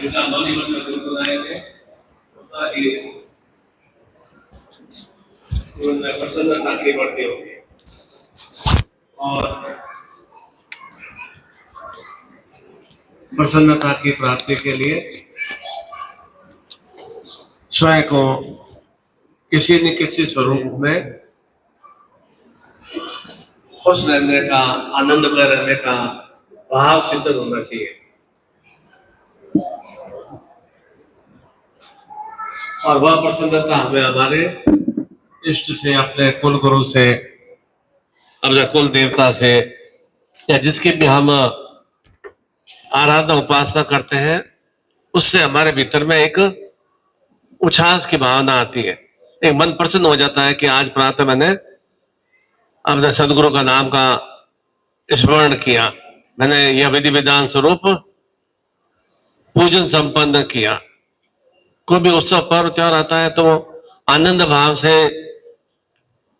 जिनका मन ही मन में गुरु बनाएंगे उसका ही जीवन में प्रसन्नता आगे बढ़ती होगी। और प्रसन्नता की प्राप्ति के लिए स्वयं को किसी न किसी स्वरूप में खुश रहने का, आनंद में रहने का भाव चिंतन होना चाहिए। और वह प्रसन्नता हमें हमारे इष्ट से, अपने कुल गुरु से, अपने कुल देवता से, या जिसकी भी हम आराधना उपासना करते हैं, उससे हमारे भीतर में एक उच्छ्वास की भावना आती है। एक मन प्रसन्न हो जाता है कि आज प्रातः मैंने अपने सदगुरु का नाम का स्मरण किया, मैंने यह विधि विधान स्वरूप पूजन संपन्न किया। कोई भी उत्सव पर्व त्योहार आता है तो आनंद भाव से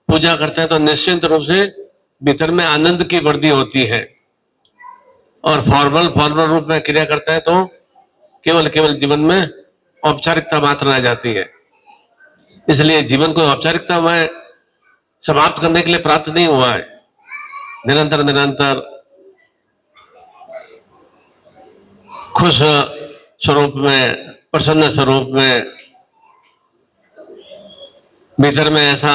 पूजा करते हैं तो निश्चित रूप से भीतर में आनंद की वृद्धि होती है। और फॉर्मल रूप में क्रिया करते हैं तो केवल जीवन में औपचारिकता मात्र रह जाती है। इसलिए जीवन को औपचारिकता में समाप्त करने के लिए प्राप्त नहीं हुआ है। निरंतर खुश स्वरूप में, प्रसन्न स्वरूप में, भीतर में ऐसा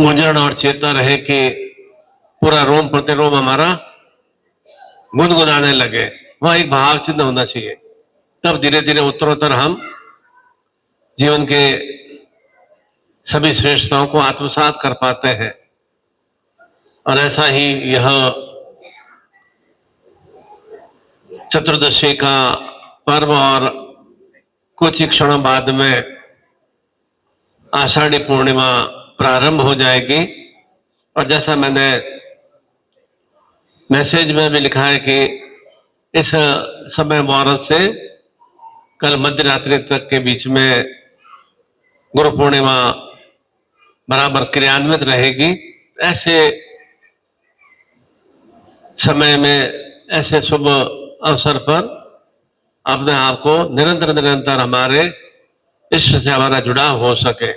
मुंजन और चेतना रहे कि पूरा रोम प्रतिरोम हमारा गुनगुनाने लगे। वह एक भाव चिन्ह होना चाहिए। तब धीरे धीरे उत्तरोत्तर हम जीवन के सभी श्रेष्ठताओं को आत्मसात कर पाते हैं। और ऐसा ही यह चतुर्दशी का पर्व और कुछ ही क्षणों बाद में आषाढ़ी पूर्णिमा प्रारंभ हो जाएगी। और जैसा मैंने मैसेज में भी लिखा है कि इस समय मुहूर्त से कल मध्य रात्रि तक के बीच में गुरु पूर्णिमा बराबर क्रियान्वित रहेगी। ऐसे समय में, ऐसे शुभ अवसर पर अपने आप को निरंतर हमारे इष्ट से हमारा जुड़ाव हो सके,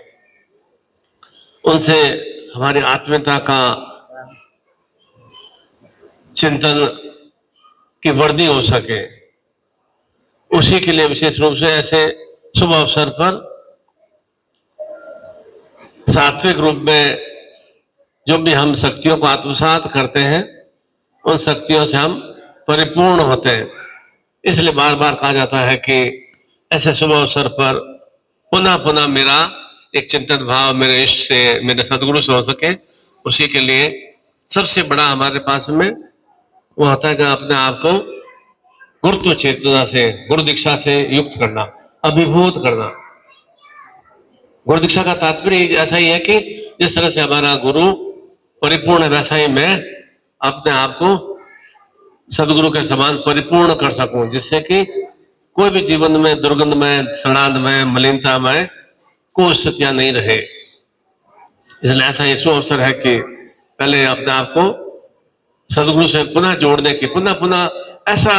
उनसे हमारी आत्मीयता का चिंतन की वृद्धि हो सके, उसी के लिए विशेष रूप से ऐसे शुभ अवसर पर सात्विक रूप में जो भी हम शक्तियों को आत्मसात करते हैं, उन शक्तियों से हम परिपूर्ण होते हैं। इसलिए बार बार कहा जाता है कि ऐसे शुभ अवसर पर पुनः मेरा एक चिंतन भाव मेरे इष्ट से, मेरे सदगुरु से हो सके, उसी के लिए सबसे बड़ा हमारे पास में वो होता है कि अपने आप को गुरुत्व चेतना से, गुरु दीक्षा से युक्त करना, अभिभूत करना। गुरु दीक्षा का तात्पर्य ऐसा ही है कि जिस तरह से हमारा गुरु परिपूर्ण है, वैसा ही मैं अपने आप को सदगुरु के समान परिपूर्ण कर सकूं, जिससे कि कोई भी जीवन में दुर्गंधमय, सड़ांधमय, मलिनतामय कोई स्थितियां नहीं रहे। इसलिए ऐसा यीशु अवसर है कि पहले अपने आप को सदगुरु से पुनः जोड़ने की, पुनः ऐसा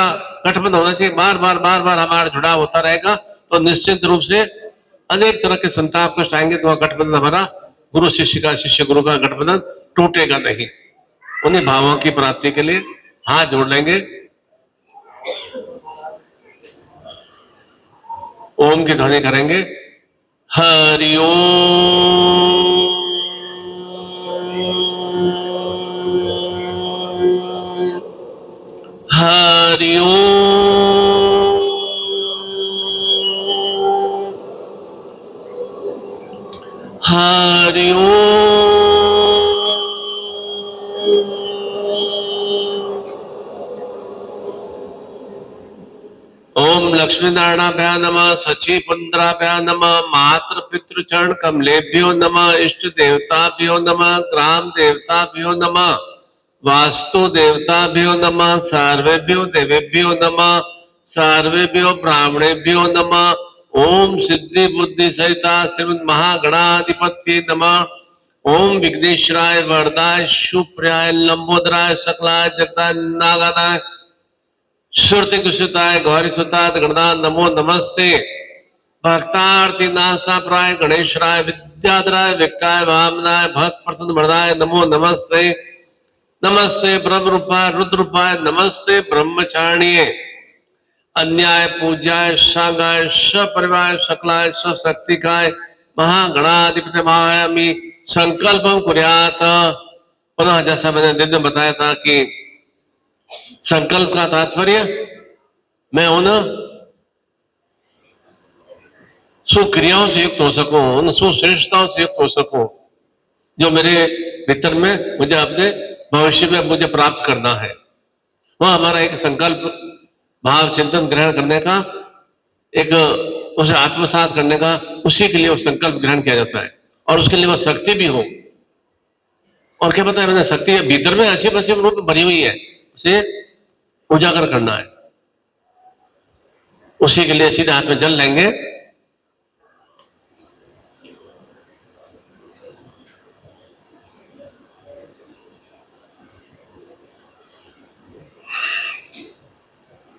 गठबंधन होना चाहिए। बार बार हमारा जुड़ाव होता रहेगा तो निश्चित रूप से अनेक तरह के संताप कष्ट आएंगे तो वह गठबंधन हमारा गुरु शिष्य का, शिष्य गुरु का गठबंधन टूटेगा नहीं। उन्हीं भावों की प्राप्ति के लिए हाथ जोड़ लेंगे, ओम की ध्वनि करेंगे। हरि ओम, हरि ओम, हरि ओम। ओम लक्ष्मी नारायणाभ्या नमः, सची पुंद्राभ्या नमः, मातृ पितृ चरण कमलेभ्यो नमः, इष्ट देवताभ्यो नमः, ग्राम देवताभ्यो नमः, वास्तु देवताभ्यो नमः, सर्वेभ्यो देवेभ्यो नमः, सर्वेभ्यो ब्राह्मणेभ्यो नमः। ओम सिद्धि बुद्धि सहिता श्रीमद महागणाधिपत्ये नमः। ओम विघ्नेश्वराय वरदाय शुभ्राय लंबोदराय सकलाय जगदाय नागाय श्रुति कुशुताय गौरी सुताय गणनाथ नमो नमस्ते भक्तार्थी नासा प्राय गणेश राय विद्याधराय विक्राय वामनाय भक्त प्रसन्न वरदाय नमो नमस्ते नमस्ते ब्रह्म रूपाय रुद्र रूपाय नमस्ते ब्रह्मचारिणे अन्याय पूज्याय शांगाय सपरिवार सकलाय सशक्तिकाय महागणाधिपति महायामी संकल्पम कुर्यात। पुनः जैसा मैंने दिन में बताया था कि संकल्प का तात्पर्य मैं उन सुक्रियाओं से युक्त हो सकूं, उन सुश्रेष्ठताओं से युक्त हो सकूं जो मेरे भीतर में मुझे अपने भविष्य में मुझे प्राप्त करना है। वह हमारा एक संकल्प भाव चिंतन ग्रहण करने का, एक उसे आत्मसात करने का, उसी के लिए वो संकल्प ग्रहण किया जाता है और उसके लिए वह शक्ति भी हो। और क्या पता है मैंने शक्ति भीतर में असीम असीम रूप भरी हुई है, उसे उजागर करना है। उसी के लिए सीधे हाथ में जल लेंगे,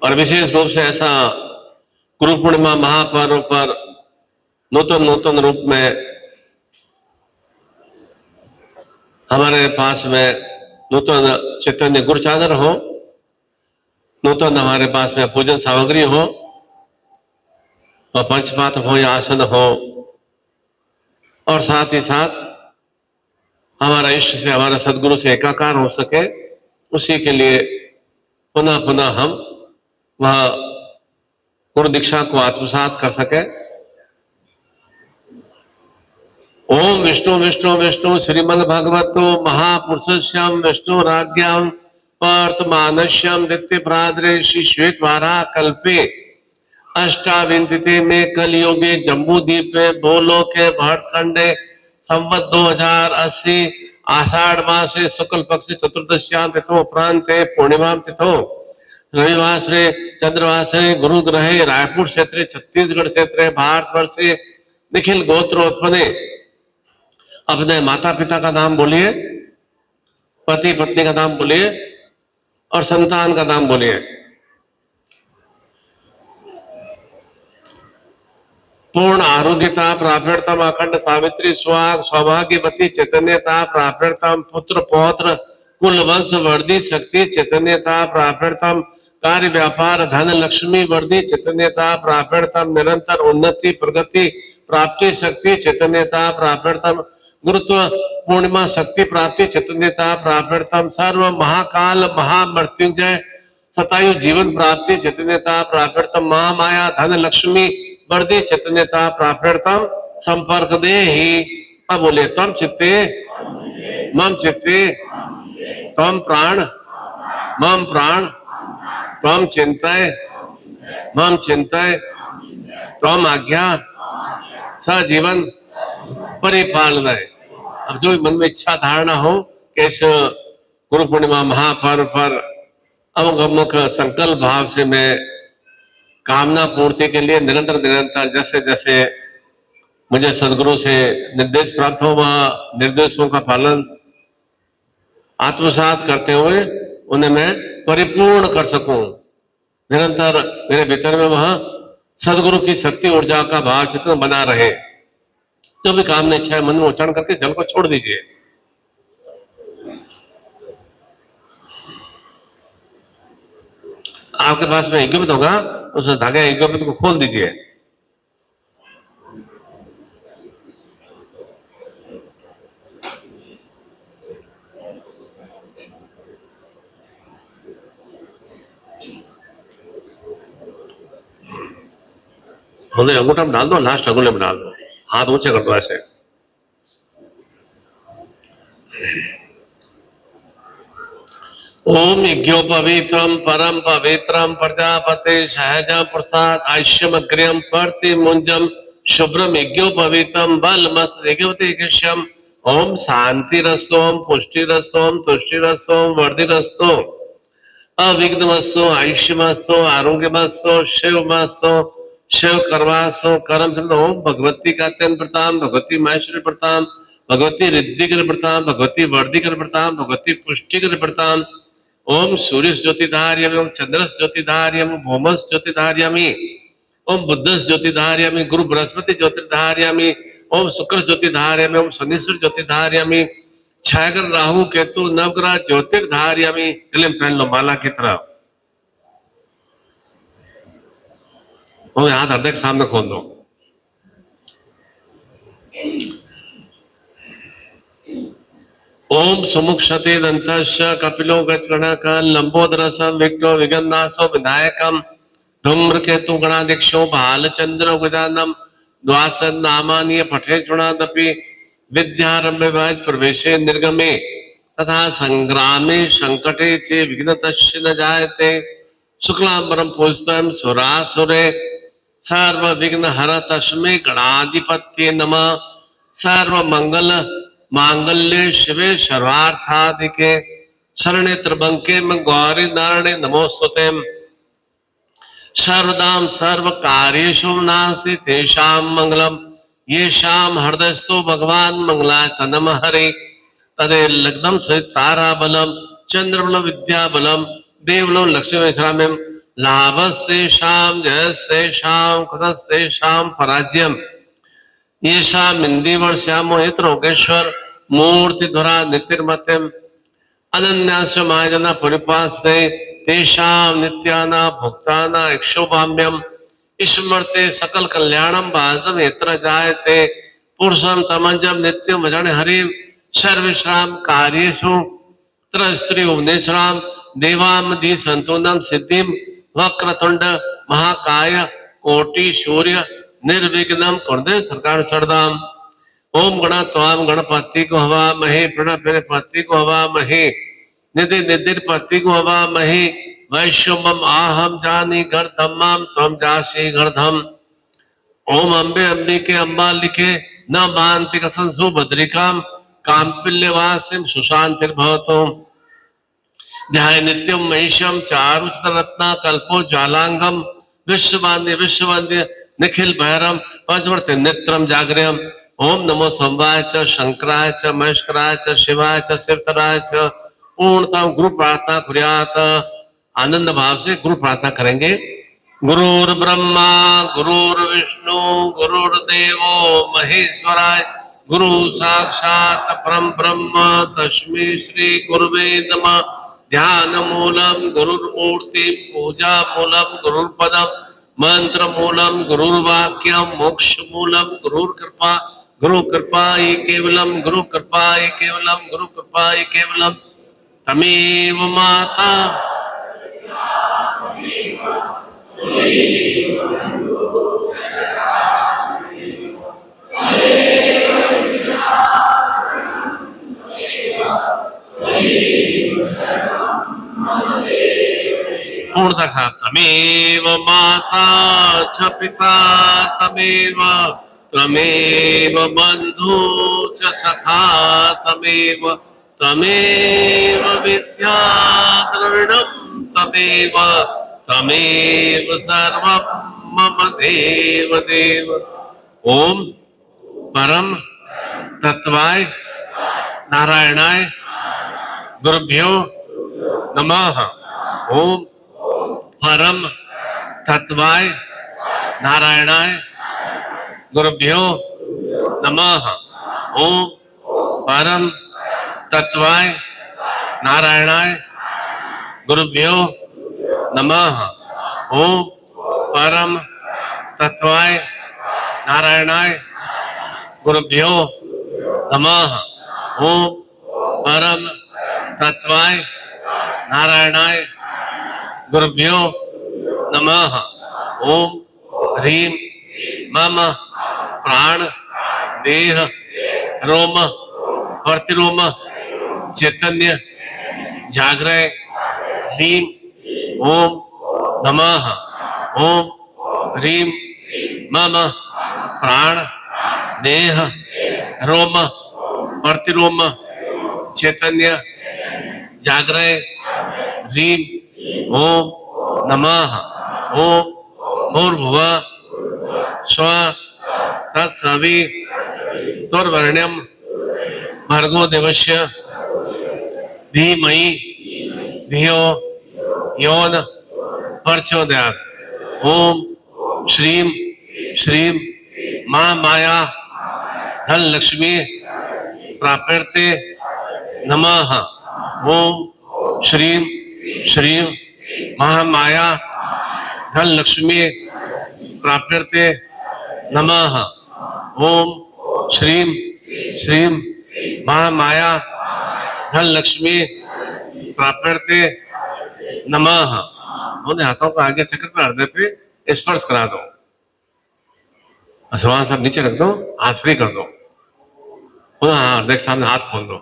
और विशेष रूप से ऐसा गुरु पूर्णिमा महापर्व पर नूतन नूतन रूप में हमारे पास में नूतन चैतन्य गुरु चादर हो, नूतन हमारे पास में पूजन सामग्री हो, और पंचपात हो या आसन हो, और साथ ही साथ हमारा इष्ट से हमारा सदगुरु से एकाकार हो सके, उसी के लिए पुनः पुनः हम वह गुरु दीक्षा को आत्मसात कर सके। ओम विष्णु विष्णु विष्णु श्रीमद् भगवतो महापुरुषस्यम विष्णु राज्ञाम वर्तमानस्यम नित्य भ्राद्रे श्री श्वेतवारा कल्पे अष्टाविंतिते में कलयुगे जम्बूद्वीपे भूलोके भरतखंडे संवत 2080 आषाढ़ मासे शुक्ल पक्ष चतुर्दश्याम तिथो प्रांते पूर्णिमा तिथो रविवासरे चंद्रवासरे गुरु ग्रहे रायपुर क्षेत्र छत्तीसगढ़ क्षेत्र भारतवर्षे निखिल गोत्रोत्पन्ने। अपने माता पिता का नाम बोलिए, पति पत्नी का नाम बोलिए और संतान का नाम बोलिए। पूर्ण आरोग्यता प्राप्यर्थम अखंड सावित्री स्वाग सौभाग्यवती चैतन्यता प्राप्यर्थम पुत्र पौत्र कुल वंश वर्धी शक्ति चैतन्यता प्राप्यर्थम कार्य व्यापार धन लक्ष्मी वर्धी चैतन्यता प्राप्यर्थम निरंतर उन्नति प्रगति प्राप्ति शक्ति चैतन्यता प्राप्यर्थम गुरुत्व पूर्णिमा शक्ति प्राप्ति चैतन्यता प्राप्यर्थम सर्व महाकाल महामृत्युंजय सतायु जीवन प्राप्ति चैतन्यता प्राप्यर्थम महामाया धन लक्ष्मी वर्धी चैतन्यता प्राप्यर्थम संपर्क दे ही। अब बोले तम चित्ते मम चित्ते तम प्राण मम प्राण तम चिंतय मम चिंतय तम आज्ञा सजीवन परिपालनय। अब जो मन में इच्छा धारणा हो कि इस गुरु पूर्णिमा महापर्व पर अमुक अमुक संकल्प भाव से मैं कामना पूर्ति के लिए निरंतर निरंतर जैसे जैसे मुझे सदगुरु से निर्देश प्राप्त हो, वह निर्देशों का पालन आत्मसात करते हुए उन्हें मैं परिपूर्ण कर सकूं। निरंतर मेरे भीतर में वह सदगुरु की शक्ति ऊर्जा का भाव चित्र बना रहे। जो भी कामना इच्छा है मन में उच्चारण करके जल को छोड़ दीजिए। आपके पास में यज्ञोपवीत होगा, उस धागे यज्ञोपवीत को खोल दीजिए। उन्हें अंगूठा में डाल दो, लास्ट अंगुली में डाल दो, हाथ ऊंचे कर दो ऐसे। ओम यज्ञोपवीतम परम पवित्रम प्रजापते सहज प्रसाद आयुष्यम अग्रियम प्रति मुंजम शुभ्रम यज्ञोपवीतम बलमस यज्ञोपतिष्यम। ओम शांति रस्तोम पुष्टि रस्तोम तुष्टि रस्तोम वर्धि रस्तो अविघ्नमस्तो आयुष्यमस्तो आरोग्यमस्तो शिवमस्तो शिव करवास्तो कर्म से। ओम भगवती का तेन प्रताम भगवती महेश्वरी प्रताम भगवती रिद्धि कर प्रताम भगवती वर्धि कर प्रताम भगवती पुष्टि कर प्रताम ओम सूर्य ज्योतिधार्यमि, ओम चंद्र ज्योतिधार्यमि, भौमस ज्योतिधार्यमि, ओम बुद्ध ज्योतिधार्यमि, गुरु बृहस्पति ज्योतिधार्यमि, ओम शुक्र ज्योतिधार्यमि, ओम शनिश्वर ज्योतिधार्यमि, छागर राहु केतु नवग्रह ज्योतिर्धार्यमि। फिल्म पहन लो माला की तरह। वो हाथ हृदय के सामने खोल दो। ओम सुमुक्षते दंतस्य कपिलो गजगणक लंबोदरस विघ्नो विगन्नासो विनायकम धूम्रकेतु गणाध्यक्षो भालचंद्र गजानम द्वासन नामानीय पठे चुणादपि विद्यारंभे वाज प्रवेशे निर्गमे तथा संग्रामे संकटे चे विघ्नतस्य न जायते शुक्लांबरम पुस्तम सुरासुरे सर्व विघ्न हर तस्मै गणाधिपत्ये नमः। सर्व मंगल मांगल्ये शिवे सर्वार्थाधिके शरणे त्र्यंबके गौरी नारायणे नमोस्तुते। सर्वदाम सर्व कार्येषु नास्ति तेषां मंगलम येषां हृदयस्थो भगवान मंगलाय तनम हरे तदे लग्नम सहित तारा बलम चंद्रबल विद्या बलम देवलो लक्ष्मी श्राम्यम लाभस्तेषां जयस्तेषां कृतस्तेषां पराज्यम येषां इंदिवर्ष्यामो हितरोगेश्वर मूर्तिधरा नितिर्मत्यम अनन्यास मायजना परिपास्ते तेषां नित्याना भुक्ताना इक्षोभाम्यम स्मृते सकल कल्याणम भाजम यत्र जायते पुरुषम तमंजम नित्यम भजन हरिम सर्विश्राम कार्येषु स्त्री उपनेश्राम देवामधि संतोनम सिद्धिम वक्रतुंड महाकाय कोटि सूर्य निर्विघ्नम कुर्दे सरकार सरदाम। ओम गणत्वाम गणपति को हवा महे प्रणव पति को हवा महे निधि निधिर पति को हवा महे वैश्वम आहम जानी गर्धमाम तम जासी गर्धम। ओम अम्बे अंबिके अम्बा लिखे न मानति कथन सुभद्रिकाम काम्पिल्यवासिम सुशांतिर्भवतु ध्याय नित्यम महिषम चारुचत रत्ना कल्पो ज्वालांगम विश्ववान्य विश्ववंद्य निखिल भैरम पंचवर्त नेत्रम जागृयम। ओम नमो सोमवाय च शंकराय च महेश्वराय च शिवाय च शिवतराय च पूर्णतम गुरु प्रार्थना कुर्यात। आनंद भाव से गुरु प्रार्थना करेंगे। गुरुर् ब्रह्मा गुरुर्विष्णु गुरुर्देवो महेश्वराय गुरु साक्षात परम ब्रह्म तस्मै श्री गुरुवे नमः। ध्यान मूलम गुरुर्मूर्ति पूजा मूलम गुरुर्पदम मंत्र मूलम गुरुर्वाक्यम मोक्ष मूलम गुरुर्कृपा गुरु कृपा ही केवलम गुरु कृपा ही केवलम गुरु कृपा ही केवलम तमेव माता पूर्णतः तमेव माता च पिता तमेव त्वमेव बंधु च सखा तमेव तमेव विद्या द्रविणं तमेव तमेव सर्वं मम देव देव। ओम परम तत्वाय नारायणाय गुरुभ्यो नमः। ओम परम तत्वाय नारायणाय गुरुभ्यो नमः। ओम परम तत्वाय नारायणाय गुरुभ्यो नमः। ओम परम तत्वाय नारायणाय गुरुभ्यो नमः। ओम परम तत्वाय नारायणाय गुरुभ्यो नमः। ओम ह्रीं मम प्राण देह रोम प्रतिरोम चैतन्य जागृय ह्रीं ओम नमः। ओम ह्रीं मम प्राण देह रोम प्रतिरोम चैतन्य जागृय ह्रीं ओम नमः। ओम भूर्भुवः स्वः तत्सवितुर्वरेण्यं भर्गो देवस्य धीमहि धियो योन प्रचोदयात्। ओम श्रीम श्रीम महामाया धन लक्ष्मी प्राप्यर्थे नमः। ओम श्रीम श्रीम महामाया धन लक्ष्मी प्राप्यर्थे नमः। ओम श्रीम श्रीम महामाया धन लक्ष्मी प्राप्यर्थे नमः। उन्हें हाथों को आगे चक्र पर हृदय पे स्पर्श करा दो। श्वास सब नीचे रख दो, हाथ फ्री कर दो। पुनः हृदय के सामने हाथ खोल दो।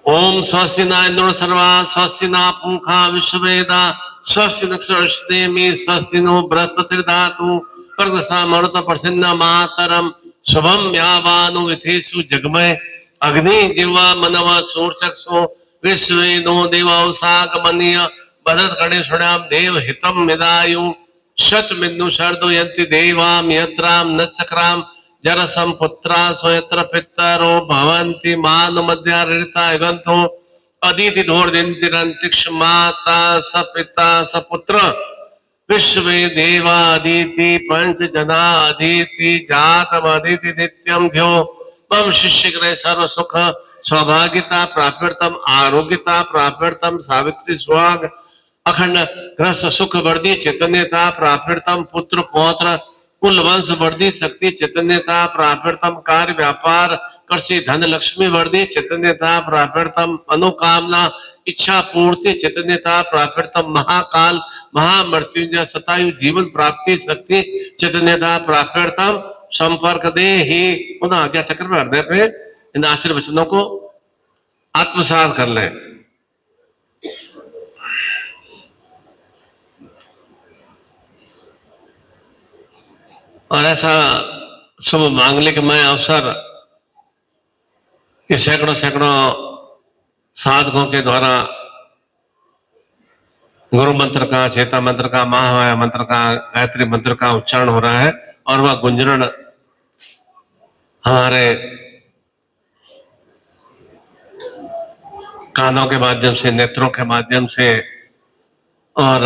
ओम स्वस्ति न इंद्र सर्वा स्वस्ति न पूषा विश्ववेदा स्वस्ति नक्षत्रमी स्वस्ति नो बृहस्पतिर्धातु पर्गसामृत प्रसन्न मातरम शुभम यावानु विथेषु जगमय अग्नि जिह्वा मनव सूर्चक्षु विश्व नो देवासागमनीय भद्रत गणेशुणाम देव हितम मिदायु शतमिन्दु शर्दो यन्ति देवाम यत्राम नचक्राम जरसम पुत्रा स्वयत्र पितरो भवन्ति मान मध्यारिता युगंतो अदिति धोर्दिन्तिरंतिक्ष माता सपिता सपुत्र विश्व देवा अदिति पंच जना अदिति जातम अदिति नित्यम घ्यो मम शिष्य ग्रह सर्व सुख सौभाग्यता प्राप्यर्थम आरोग्यता प्राप्यर्थम सावित्री स्वाग अखंड ग्रस्त सुख वर्धी चैतन्यता प्राप्यर्थम पुत्र पौत्र कुल वंश वर्धी शक्ति चैतन्यता प्राप्यर्थम कार्य व्यापार कृषि धन लक्ष्मी वर्धी चैतन्यता प्राप्यर्थम अनुकामना इच्छा पूर्ति चैतन्यता प्राप्यर्थम महाकाल महामृत्युंजय शतायु जीवन प्राप्ति शक्ति चैतन्यता प्राप्यर्थम संपर्क दे ही। पुनः आज्ञा चक्र में हृदय पे इन आशीर्वचनों को आत्मसात कर लें। और ऐसा शुभ मांगलिकमय अवसर कि सैकड़ों सैकड़ों साधकों के द्वारा गुरु मंत्र का, चेता मंत्र का, महामाया मंत्र का, गायत्री मंत्र का उच्चारण हो रहा है और वह गुंजरण हमारे कानों के माध्यम से, नेत्रों के माध्यम से और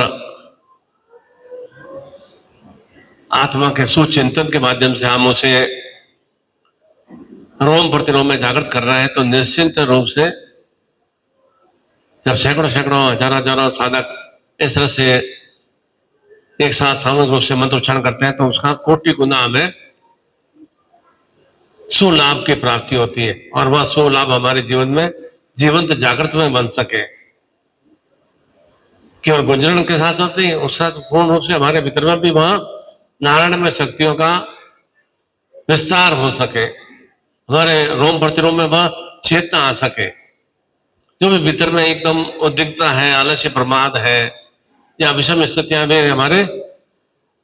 आत्मा के सुचिंतन के माध्यम से हम उसे रोम प्रतिरोम में जागृत कर रहे हैं। तो निश्चिंत रूप से जब सैकड़ों सैकड़ों हजारों हजारों साधक इस तरह से एक साथ सामूहिक रूप से मंत्र उच्चारण करते हैं तो उसका कोटि गुना हमें सुलाभ की प्राप्ति होती है और वह सुलाभ हमारे जीवन में जीवंत जागृत में बन सके। केवल गुंजरण के साथ होती है, उस साथ पूर्ण रूप से हमारे भीतर में भी वह नारायण में शक्तियों का विस्तार हो सके, हमारे रोम प्रतिरोम में वह चेतना आ सके। जो भी भीतर में एकदम उद्विग्नता है, आलस्य प्रमाद है या विषम स्थितियां भी हमारे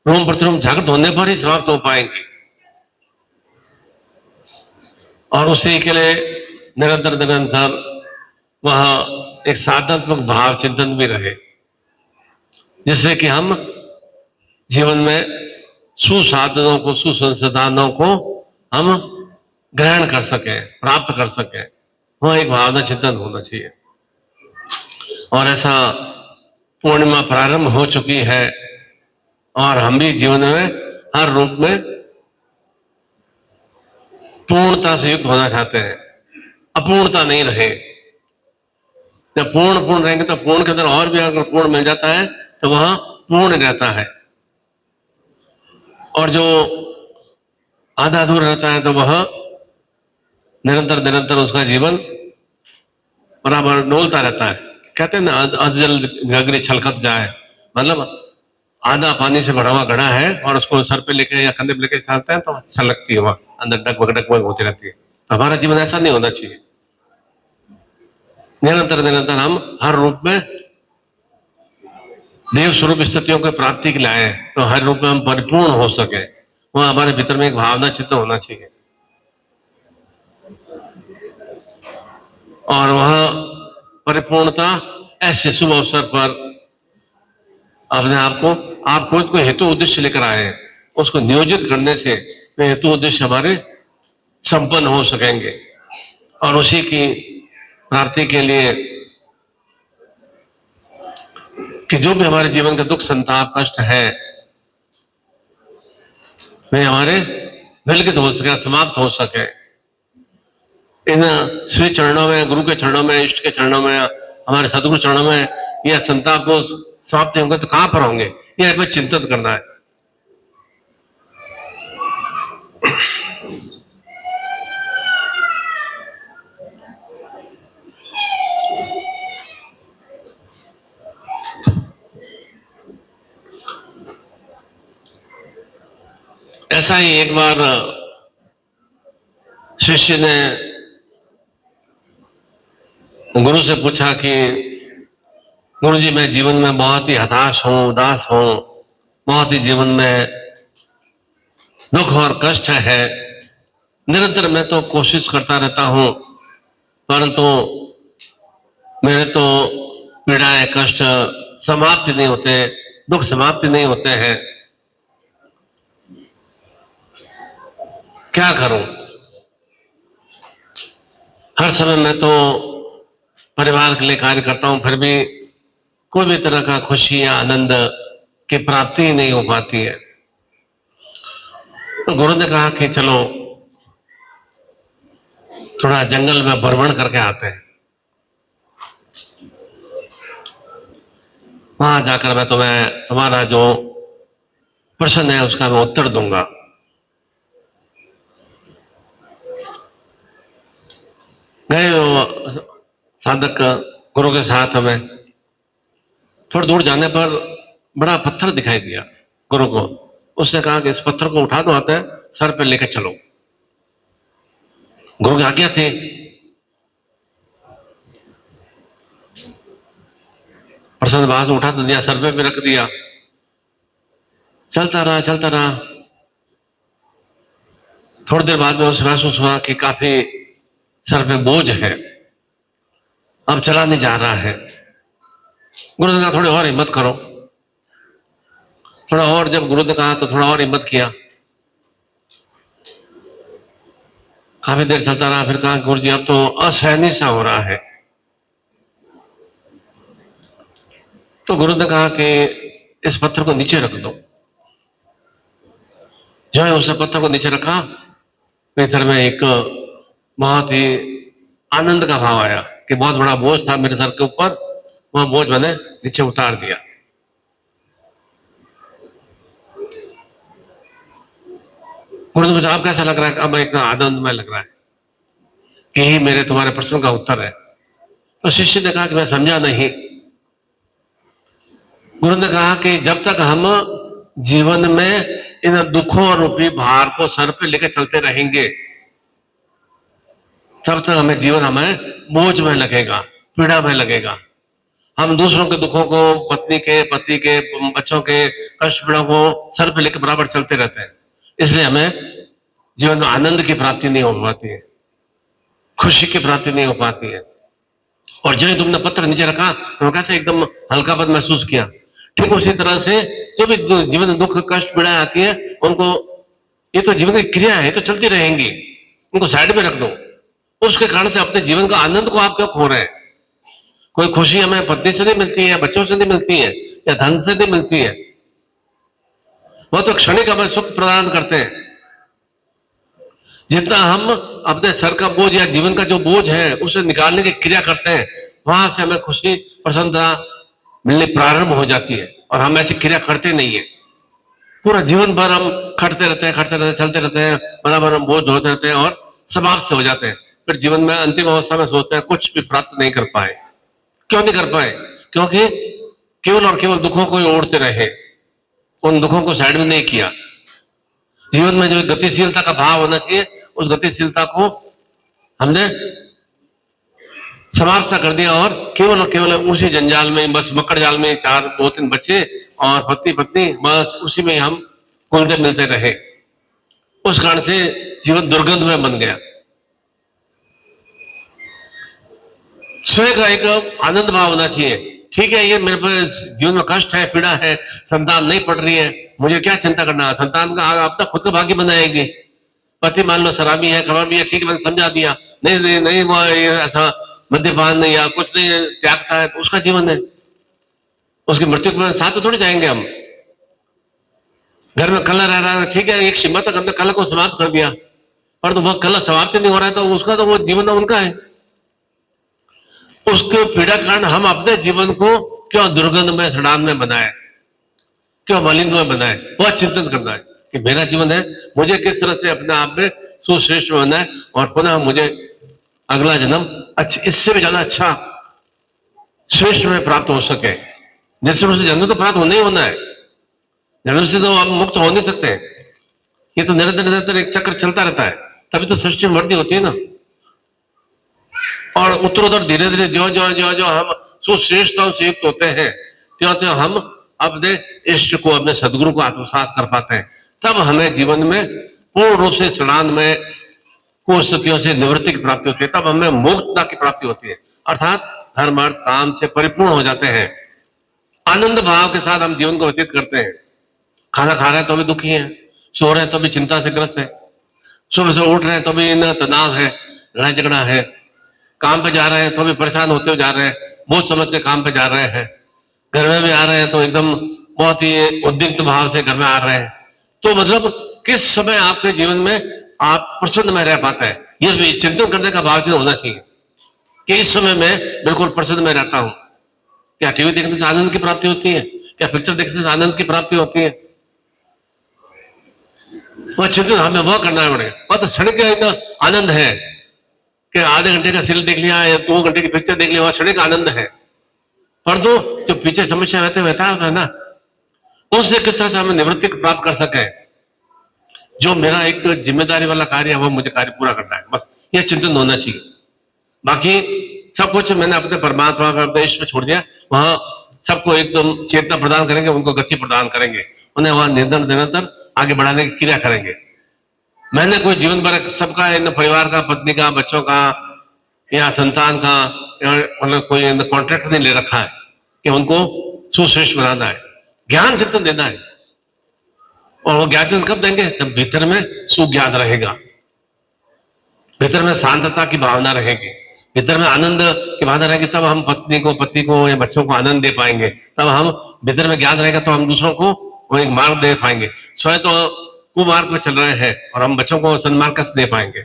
रोम प्रतिरोम जागृत होने पर ही समाप्त हो पाएंगी। और उसी के लिए निरंतर निरंतर वह एक साधनात्मक भाव चिंतन भी रहे जिससे कि हम जीवन में सुसाधनों को, सुसंसाधनों को हम ग्रहण कर सके, प्राप्त कर सके। वह एक भावना चिंतन होना चाहिए। और ऐसा पूर्णिमा प्रारंभ हो चुकी है और हम भी जीवन में हर रूप में पूर्णता से युक्त होना चाहते हैं, अपूर्णता नहीं रहे। जब पूर्ण रहेंगे तो पूर्ण के अंदर और भी अगर पूर्ण मिल जाता है तो वह पूर्ण रहता है और जो आधा अधूरा रहता है तो वह निरंतर निरंतर उसका जीवन बराबर डोलता रहता है। कहते हैं ना, अधजल गगरी छलकत जाए, मतलब आधा पानी से भरा हुआ घड़ा है और उसको सर पे लेके या कंधे पे लेके चलते हैं तो छलकती है, वह अंदर डगमग होती रहती है। तो हमारा जीवन ऐसा नहीं होना चाहिए। निरंतर निरंतर हम हर रूप में देव स्वरूप स्थितियों की प्राप्ति के लिए आए तो हर रूप में हम परिपूर्ण हो सके, वह हमारे भीतर में एक भावना चित्त होना चाहिए। और वह परिपूर्णता ऐसे शुभ अवसर पर अपने आप खुद को हेतु उद्देश्य लेकर आए, उसको नियोजित करने से वे हेतु उद्देश्य हमारे संपन्न हो सकेंगे। और उसी की प्राप्ति के लिए कि जो भी हमारे जीवन का दुख संताप कष्ट है वे हमारे विलगित हो सके, समाप्त हो सके। इन श्री चरणों में, गुरु के चरणों में, इष्ट के चरणों में, हमारे सदगुरु चरणों में यह संताप को समाप्त होंगे तो कहां पर होंगे, यह हमें चिंतन करना है। ऐसा ही एक बार शिष्य ने गुरु से पूछा कि गुरुजी, मैं जीवन में बहुत ही हताश हूं, उदास हूं, बहुत ही जीवन में दुख और कष्ट है। निरंतर मैं तो कोशिश करता रहता हूं, परंतु मेरे तो पीड़ाएं कष्ट समाप्त नहीं होते, दुख समाप्त नहीं होते हैं, क्या करूं? हर समय मैं तो परिवार के लिए कार्य करता हूं, फिर भी कोई भी तरह का खुशी या आनंद की प्राप्ति ही नहीं हो पाती है। तो गुरु ने कहा कि चलो थोड़ा जंगल में भ्रमण करके आते हैं, वहां जाकर मैं तुम्हें तुम्हारा जो प्रश्न है उसका मैं उत्तर दूंगा। गए वो साधक गुरु के साथ हमें थोड़ी दूर जाने पर बड़ा पत्थर दिखाई दिया गुरु को। उसने कहा कि इस पत्थर को उठा दो, आते सर पे लेकर चलो। गुरु की आज्ञा थी। प्रसन्न वहां से उठा तो दिया, सर पे भी रख दिया, चलता रहा चलता रहा। थोड़ी देर बाद में उसे महसूस हुआ कि काफी सर पे बोझ है, अब चला नहीं जा रहा है। गुरु ने कहा थोड़ी और हिम्मत करो, थोड़ा और। जब गुरु ने कहा तो थोड़ा और हिम्मत किया, काफी देर चलता रहा। फिर कहा गुरु जी अब तो असहनीय सा हो रहा है। तो गुरु ने कहा कि इस पत्थर को नीचे रख दो। जो है उस पत्थर को नीचे रखा, भीतर में एक बहुत ही आनंद का भाव आया कि बहुत बड़ा बोझ था मेरे सर के ऊपर, वह बोझ मैंने नीचे उतार दिया। गुरु ने पूछा अब कैसा लग रहा है? अब एक आनंदमय लग रहा है कि यही मेरे तुम्हारे प्रश्न का उत्तर है। तो शिष्य ने कहा कि मैं समझा नहीं। गुरु ने कहा कि जब तक हम जीवन में इन दुखों रूपी भार को सर पे लेकर चलते रहेंगे तब तक हमें जीवन हमें बोझ में लगेगा, पीड़ा में लगेगा। हम दूसरों के दुखों को, पत्नी के, पति के, बच्चों के कष्ट पीड़ा को सर पे लेकर बराबर चलते रहते हैं। इसलिए हमें जीवन में आनंद की प्राप्ति नहीं हो पाती है, खुशी की प्राप्ति नहीं हो पाती है। और जो तुमने पत्थर नीचे रखा तो कैसे एकदम हल्कापन महसूस किया। ठीक उसी तरह से जो भी जीवन में दुख कष्ट पीड़ा आती है उनको, ये तो जीवन की क्रिया है, तो चलती रहेंगी, उनको साइड में रख दो। उसके कारण से अपने जीवन का आनंद को आप क्यों खो रहे हैं? कोई खुशी हमें पत्नी से नहीं मिलती है, बच्चों से नहीं मिलती है, या धन से नहीं मिलती है, वह तो क्षणिक हमें सुख प्रदान करते हैं। जितना हम अपने सर का बोझ या जीवन का जो बोझ है उसे निकालने की क्रिया करते हैं, वहां से हमें खुशी प्रसन्नता मिलनी प्रारंभ हो जाती है। और हम ऐसी क्रिया करते नहीं है, पूरा जीवन भर हम खटते रहते हैं, चलते रहते हैं, बराबर हम बोझ ढोते रहते हैं और समाप्त से हो जाते हैं। फिर जीवन में अंतिम अवस्था में सोचते हैं कुछ भी प्राप्त नहीं कर पाए। क्यों नहीं कर पाए? क्योंकि केवल और केवल दुखों को ही ओढ़ते रहे, उन दुखों को साइड में नहीं किया। जीवन में जो गतिशीलता का भाव होना चाहिए उस गतिशीलता को हमने समाप्त सा कर दिया और केवल उसी जंजाल में, बस मकड़ जाल में चार दो तीन बच्चे और पति पत्नी, बस उसी में हम घुलते मिलते रहे। उस कारण से जीवन दुर्गंध में बन गया। स्वयं का एक आनंद भाव होना चाहिए। ठीक है, ये मेरे पास जीवन में कष्ट है, पीड़ा है, संतान नहीं पड़ रही है, मुझे क्या चिंता करना है? संतान का आप तक खुद का भाग्य बनाएगी। पति मान लो शराबी है, कबाबी है, ठीक है, मैंने समझा दिया, नहीं नहीं नहीं, वो ये ऐसा मद्यपान या कुछ नहीं त्यागता है तो उसका जीवन है, उसकी मृत्यु के साथ तो थोड़ी जाएंगे हम। घर में कलह रह रहा है, ठीक है, एक सीमा तक हमने कलह को समाप्त कर दिया, पर तो वह कलह समाप्त नहीं हो रहा है तो उसका तो वो जीवन उनका है। उसके पीड़ा के कारण हम अपने जीवन को क्यों दुर्गंध में सड़ान में बनाए, क्यों मलिन में बनाए? वह चिंतन करना है कि मेरा जीवन है, मुझे किस तरह से अपने आप में सुश्रेष्ठ बनना है और पुनः मुझे अगला जन्म अच्छा, इससे भी ज्यादा अच्छा श्रेष्ठ में प्राप्त हो सके। निश्चित से जन्म तो प्राप्त होना ही होना है, जन्म से तो हम मुक्त हो नहीं सकते। ये तो निरंतर निरंतर एक चक्र चलता रहता है, तभी तो सृष्टि में वृद्धि होती है ना। और उत्तरोत्तर धीरे धीरे जो जो जो जो हम सुश्रेष्ठताओं से युक्त होते हैं, त्यों त्यों हम अपने इष्ट को, अपने सदगुरु को आत्मसात कर पाते हैं। तब हमें जीवन में पूर्ण रूप से सड़ान में कुछ स्थितियों से निवृत्ति की प्राप्ति होती है, तब हमें मुक्तता की प्राप्ति होती है, अर्थात धर्म अर्थ काम से परिपूर्ण हो जाते हैं। आनंद भाव के साथ हम जीवन को व्यतीत करते हैं। खाना खा रहे हैं तो भी दुखी हैं, सो रहे हैं तो भी चिंता से ग्रस्त है, सुबह से उठ रहे हैं तो भी इन तनाव है, लड़ाई झगड़ा है, काम पे जा रहे हैं तो भी परेशान होते हुए जा रहे हैं, बोझ समझ के काम पे जा रहे हैं, घर में भी आ रहे हैं तो एकदम बहुत ही उद्विग्न भाव से घर में आ रहे हैं। तो मतलब किस समय आपके जीवन में आप प्रसन्न में रह पाते हैं, ये भी चिंतन करने का भाव होना चाहिए कि इस समय मैं बिल्कुल प्रसन्न में रहता हूं। क्या टीवी देखने से आनंद की प्राप्ति होती है? क्या पिक्चर देखने से आनंद की प्राप्ति होती है? वह चिंतन हमें वह करना है पड़ेगा। वह तो क्षणिक आनंद है कि आधे घंटे का सीरियल देख लिया या 2 घंटे की पिक्चर देख लिया, वह क्षणिक आनंद है, पर जो पीछे समस्या रहते रहता है ना, उससे किस तरह से हमें निवृत्ति प्राप्त कर सके। जो मेरा एक जिम्मेदारी वाला कार्य है वो मुझे कार्य पूरा करना है, बस यह चिंतन होना चाहिए। बाकी सब कुछ मैंने अपने परमात्मा का देश में छोड़ दिया, वहां सबको एकदम चेतना प्रदान करेंगे, उनको गति प्रदान करेंगे, उन्हें वहां निरंतर आगे बढ़ाने की क्रिया करेंगे। मैंने कोई जीवन भर सबका, इन परिवार का, पत्नी का, बच्चों का या संतान का मतलब कोई कॉन्ट्रैक्ट नहीं ले रखा है कि उनको सुश्रेष्ठ बनाना है, ज्ञान चिंतन देना है। और वो ज्ञान चिंतन कब देंगे? जब भीतर में सुज्ञान रहेगा, भीतर में शांतता की भावना रहेगी, भीतर में आनंद की भावना रहेगी, तब हम पति को या बच्चों को आनंद दे पाएंगे। तब हम भीतर में ज्ञान रहेगा तो हम दूसरों को वो एक मार्ग दे पाएंगे। स्वयं तो कुमार्ग में चल रहे हैं और हम बच्चों को सन्मार्ग कैसे दे पाएंगे?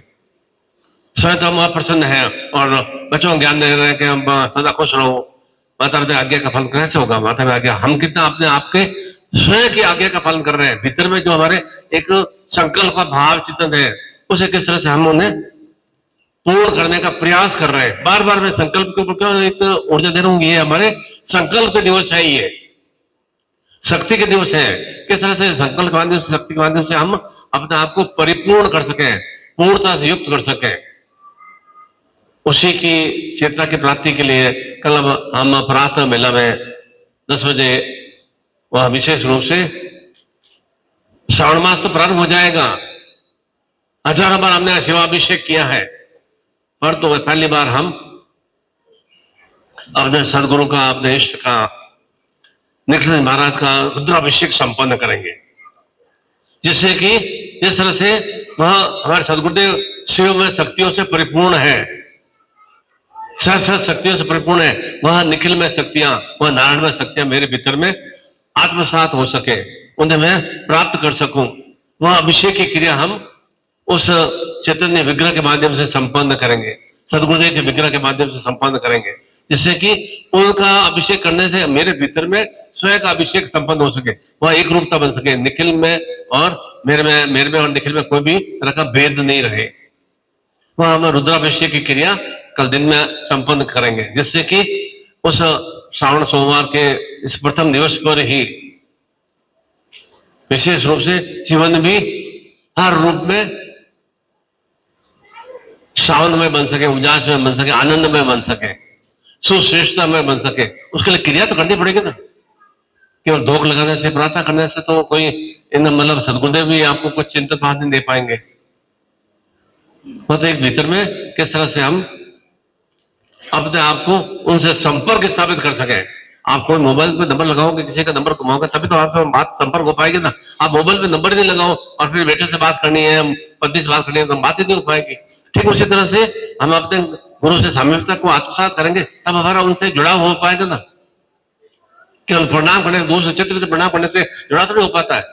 स्वयं तो हम अप्रसन्न हैं और बच्चों को ज्ञान दे रहे हैं कि हम सदा खुश रहो, माता पिता आज्ञा का पालन कैसे होगा? माता पिता आज्ञा, हम कितना अपने आपके स्वयं की आज्ञा का पालन कर रहे हैं? भीतर में जो हमारे एक संकल्प का भाव चिंतन है, उसे किस तरह से हम उन्हें पूर्ण करने का प्रयास कर रहे हैं? बार बार मैं संकल्प के ऊपर क्यों एक ऊर्जा दे रहा हूं? ये हमारे संकल्प के दिवस है, ये शक्ति के दिवस है। किस तरह से संकल्प के माध्यम से, शक्ति के माध्यम से हम अपने आप को परिपूर्ण कर सके, पूर्णता से युक्त कर सके, उसी की चेतना की प्राप्ति के लिए कल हम प्रातः मेला में 10 बजे वह विशेष रूप से श्रावण मास तो प्रारंभ हो जाएगा। हजारों बार हमने शिवाभिषेक किया है, पर तो पहली बार हम अपने सदगुरु का, अपने इष्ट का, निखिल महाराज का रुद्राभिषेक संपन्न करेंगे, जिससे कि इस तरह से वह हमारे सदगुरुदेव शिव में शक्तियों से परिपूर्ण है, सहस्र शक्तियों से परिपूर्ण है। वह निखिल में शक्तियां, वह नारायण में शक्तियां मेरे भीतर में आत्मसात हो सके, उन्हें मैं प्राप्त कर सकूं। वह अभिषेक की क्रिया हम उस चैतन्य विग्रह के माध्यम से संपन्न करेंगे, सदगुरुदेव के विग्रह के माध्यम से संपन्न करेंगे, जिससे कि उनका अभिषेक करने से मेरे भीतर में स्वयं का अभिषेक संपन्न हो सके, वह एक रूपता बन सके, निखिल में और मेरे में और निखिल में कोई भी तरह का भेद नहीं रहे। वह हम रुद्राभिषेक की क्रिया कल दिन में संपन्न करेंगे, जिससे कि उस श्रावण सोमवार के इस प्रथम दिवस पर ही विशेष रूप से जीवन भी हर रूप में श्रावण में बन सके, उजास में बन सके, आनंद में बन सके, सुश्रेष्ठता में बन सके। उसके लिए क्रिया तो करनी पड़ेगी ना, केवल धोख लगाने से, प्रार्थना करने से तो कोई इन मतलब सदगुरुदेव भी आपको कुछ चिंतित बात नहीं दे पाएंगे। तो एक भीतर में किस तरह से हम अपने आप को उनसे संपर्क स्थापित कर सके। आप कोई मोबाइल पे नंबर लगाओगे, किसी का नंबर घुमाओगे, तभी तो आपसे बात संपर्क हो पाएगी ना। आप मोबाइल पे नंबर नहीं लगाओ और फिर बेटे से बात करनी है, पत्नी से बात करनी है, तो बात ही नहीं हो पाएगी। ठीक उसी तरह से हम अपने गुरु से सामीप्यता को आत्मसात करेंगे तब हमारा उनसे जुड़ाव हो पाएगा ना। केवल प्रणाम करने, दूसरे चित्र से प्रणाम करने से जुड़ाव थोड़ी हो पाता है।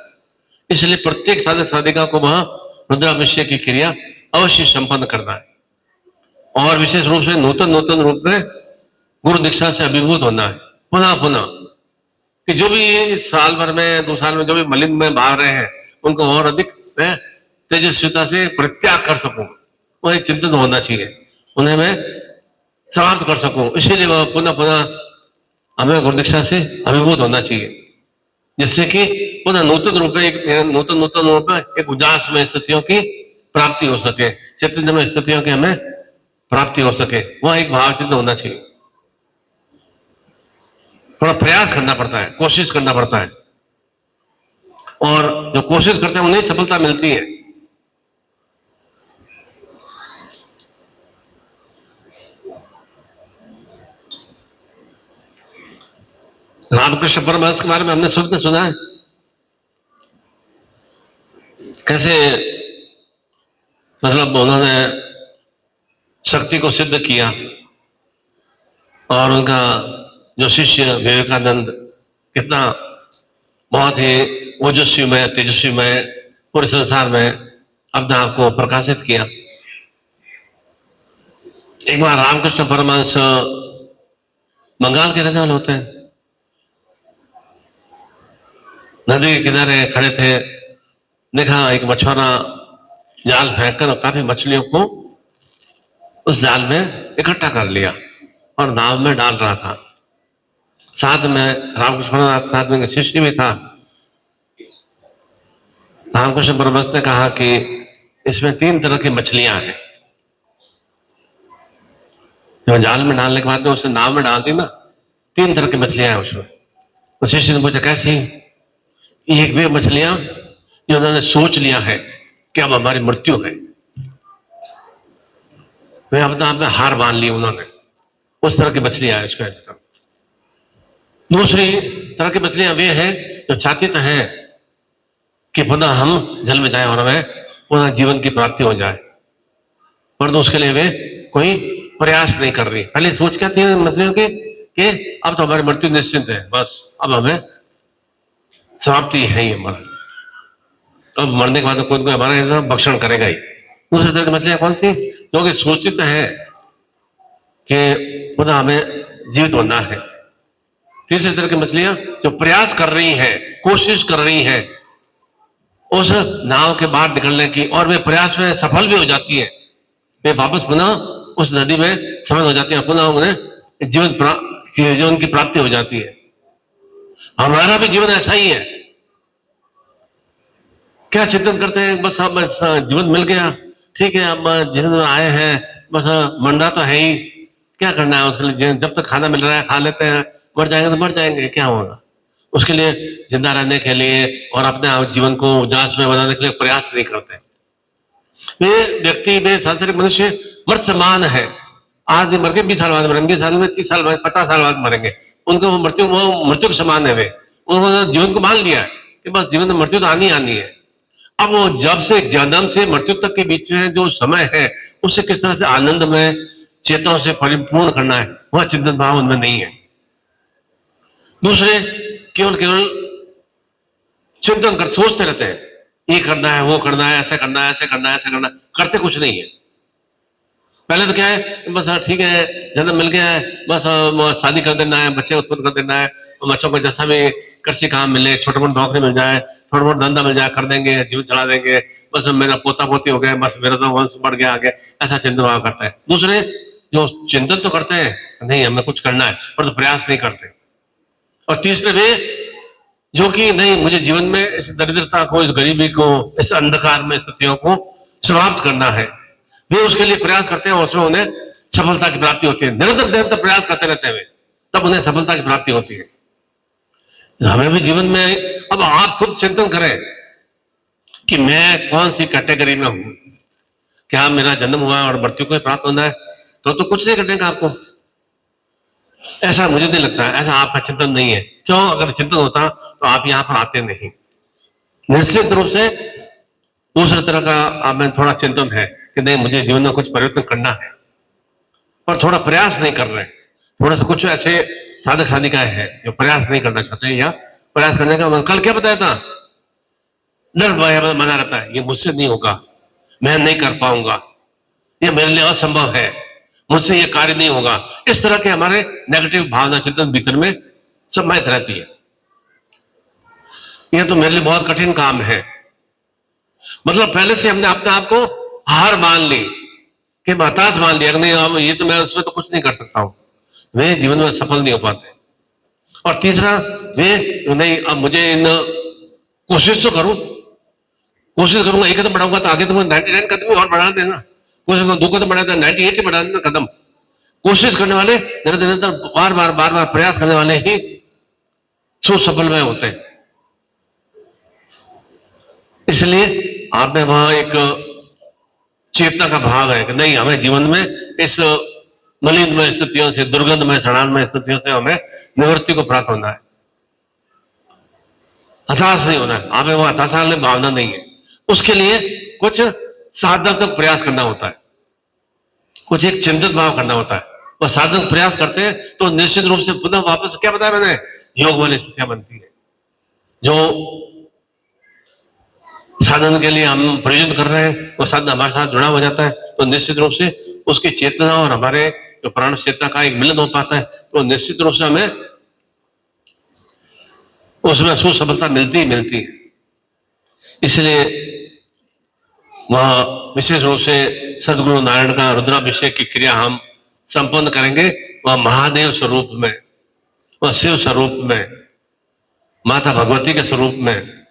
इसलिए प्रत्येक साधक साधिका को वहां रुद्राभिषेक की क्रिया अवश्य संपन्न करना है, और विशेष रूप से नूतन नूतन रूप में गुरु दीक्षा से अभिभूत होना है पुनः पुनः, कि जो भी साल भर में 2 साल में जो भी मलिन में भाग रहे हैं उनको और अधिक मैं तेजस्विता से परित्याग कर सकूं, वह एक चिंतन होना चाहिए, उन्हें मैं समाप्त कर सकूं। इसीलिए वह पुनः पुनः हमें गुरु दीक्षा से अभिभूत होना चाहिए, जिससे कि पुनः नूतन रूप में नूतन नूतन रूप में एक उदास में स्थितियों की प्राप्ति हो सके, चैतन्य में स्थितियों की हमें प्राप्ति हो सके, वह एक भाव चिंतन होना चाहिए। थोड़ा प्रयास करना पड़ता है, कोशिश करना पड़ता है, और जो कोशिश करते हैं उन्हें सफलता मिलती है। रामकृष्ण परमहंस के बारे में हमने सुना है, कैसे मतलब उन्होंने शक्ति को सिद्ध किया, और उनका जो शिष्य विवेकानंद कितना बहुत ही ओजस्वीमय तेजस्वीमय पूरे संसार में अपने आप को प्रकाशित किया। एक बार रामकृष्ण परमहंस बंगाल के रहने वाले होते हैं, नदी के किनारे खड़े थे, देखा एक मछुआरा जाल फेंककर काफी मछलियों को उस जाल में इकट्ठा कर लिया और नाव में डाल रहा था। साथ में रामकृष्ण साथ में शिष्य भी था। रामकृष्ण परमहंस ने कहा कि इसमें 3 तरह की मछलियां हैं। जो जाल में डालने के बाद में उसे नाव में डाल दी ना, 3 तरह की मछलियां हैं उसमें। तो शिष्य ने पूछा कैसी? एक वे मछलियां जो उन्होंने सोच लिया है कि अब हमारी मृत्यु है, वे अपने आप में हार मान ली उन्होंने, उस तरह की मछलियां है उसके अंदर। दूसरी तरह की मछलियां वे हैं जो चाहती तो है कि पुनः हम जल में जाए और हमें पुनः जीवन की प्राप्ति हो जाए, परंतु उसके लिए वे कोई प्रयास नहीं कर रही। पहले सोच क्या थी मछलियों की कि अब तो हमारी मृत्यु निश्चित है, बस अब हमें समाप्ति है ही हमारा, अब मरने के बाद तो कोई हमारा भक्षण करेगा ही। दूसरी तरह की मछलियां कौन सी? जो कि सोचित है कि पुनः हमें जीवित होना है। तीसरी तरह की मछलियां जो प्रयास कर रही हैं, कोशिश कर रही हैं उस नाव के बाहर निकलने की, और वे प्रयास में सफल भी हो जाती है, वे वापस पुनः उस नदी में समाप्त हो जाती है, पुनः उन्हें जीवन की प्राप्ति हो जाती है। हमारा भी जीवन ऐसा ही है। क्या चिंतन करते हैं? बस अब जीवन मिल गया, ठीक है, अब जीवन में आए हैं, बस मरना तो है ही, क्या करना है उसके लिए? जब तक खाना मिल रहा है खा लेते हैं, मर जाएंगे तो मर जाएंगे, क्या होगा? उसके लिए जिंदा रहने के लिए और अपने जीवन को उजास में बनाने के लिए प्रयास नहीं करते। वे व्यक्ति, वे सांसारिक मनुष्य मर्द समान है। आज दिन मर के 20 साल बाद मरेंगे, 20 साल में 30 साल बाद 50 साल बाद मरेंगे, उनको मृत्यु के समान है। वे उन्होंने जीवन को मान लिया है कि बस जीवन में मृत्यु तो आनी आनी है। अब वो जब से जन्म से मृत्यु तक के बीच में जो समय है उसे किस तरह से आनंद में चेतों से परिपूर्ण करना है, वह चिंतन भाव उनमें नहीं है। दूसरे केवल केवल चिंतन कर सोचते रहते हैं, ये करना है, वो करना है, ऐसा करना है, ऐसे करना है, ऐसा करना है, करते कुछ नहीं है। पहले तो क्या है, बस ठीक है, जन्म मिल गया है, बस शादी कर देना है, बच्चे उत्पन्न कर देना है, बच्चों को जैसा भी कृषि काम मिले, छोटे मोटे नौकरी मिल जाए, थोड़ा बहुत धंधा मिल जाए, कर देंगे, जीवन चला देंगे, बस मेरा पोता पोती हो गया, बस मेरा तो वंश बढ़ गया आगे, ऐसा चिंतन भाव करता है। दूसरे जो चिंतन तो करते हैं, नहीं हमें कुछ करना है, पर तो प्रयास नहीं करते। और तीसरे वे जो कि नहीं, मुझे जीवन में इस दरिद्रता को, इस गरीबी को, इस अंधकार में स्थितियों को समाप्त करना है, वे उसके लिए प्रयास करते हैं और उसमें उन्हें सफलता की प्राप्ति होती है। निरंतर निरंतर प्रयास करते रहते हैं वे, तब उन्हें सफलता की प्राप्ति होती है। हमें भी जीवन में, अब आप खुद चिंतन करें कि मैं कौन सी कैटेगरी में हूं। क्या मेरा जन्म हुआ और मृत्यु को प्राप्त होना है तो कुछ नहीं करने का आपको, ऐसा मुझे नहीं लगता है। ऐसा आपका चिंतन नहीं है। क्यों? अगर चिंतन होता तो आप यहां पर आते नहीं। निश्चित रूप से दूसरी तरह का आप में थोड़ा चिंतन है कि नहीं, मुझे जीवन में कुछ परिवर्तन करना है, पर थोड़ा प्रयास नहीं कर रहे, थोड़ा सा कुछ ऐसे साधक साधिकाएं हैं जो प्रयास नहीं करना चाहते हैं, या प्रयास करने का कल क्या बताया था, डर भय मना रहता है, ये मुझसे नहीं होगा, मैं नहीं कर पाऊंगा, ये मेरे लिए असंभव है, मुझसे ये कार्य नहीं होगा। इस तरह के हमारे नेगेटिव भावना चिंतन भीतर में समाहित रहती है। ये तो मेरे लिए बहुत कठिन काम है, मतलब पहले से हमने अपने आप को हार मान ली, कि हताश मान लिया, नहीं अब ये तो मैं उसमें तो कुछ नहीं कर सकता हूं, वे जीवन में सफल नहीं हो पाते। और तीसरा, वे नहीं अब मुझे इन कोशिश तो करूं, कोशिश करूंगा, एक कदम बढ़ाऊंगा तो आगे तो मैं 99 कदम और बढ़ा देना, कोशिश करूंगा 2 कदम बढ़ा देना, 98 ही बढ़ा देना कदम। कोशिश करने वाले निरंतर निरंतर बार बार प्रयास करने वाले ही सुसफल में होते हैं। इसलिए आप में वहां एक चेतना का भाव है कि नहीं, हमें जीवन में इस मलिनमय स्थितियों से, दुर्गंधमय सड़ानमय स्थितियों से हमें निवृत्ति को प्राप्त होना है, हताश नहीं होना है। आप में वो हताशा वाली भावना नहीं है, उसके लिए कुछ साधनात्मक प्रयास करना होता है, कुछ एक चिंतित भाव करना होता है। और साधक प्रयास करते हैं तो निश्चित रूप से पुनः वापस, क्या बताया मैंने, योग वाली स्थितियां बनती है। जो साधन के लिए हम प्रयोजन कर रहे हैं वो साधन हमारे साथ जुड़ा हो जाता है, तो निश्चित रूप से उसकी चेतना और हमारे जो प्राण चेतना का एक मिलन हो पाता है, तो निश्चित रूप से हमें उसमें सुसफलता मिलती है। इसलिए वह विशेष रूप से सदगुरु नारायण का रुद्राभिषेक की क्रिया हम संपन्न करेंगे, वह महादेव स्वरूप में, वह शिव स्वरूप में, माता भगवती के स्वरूप में,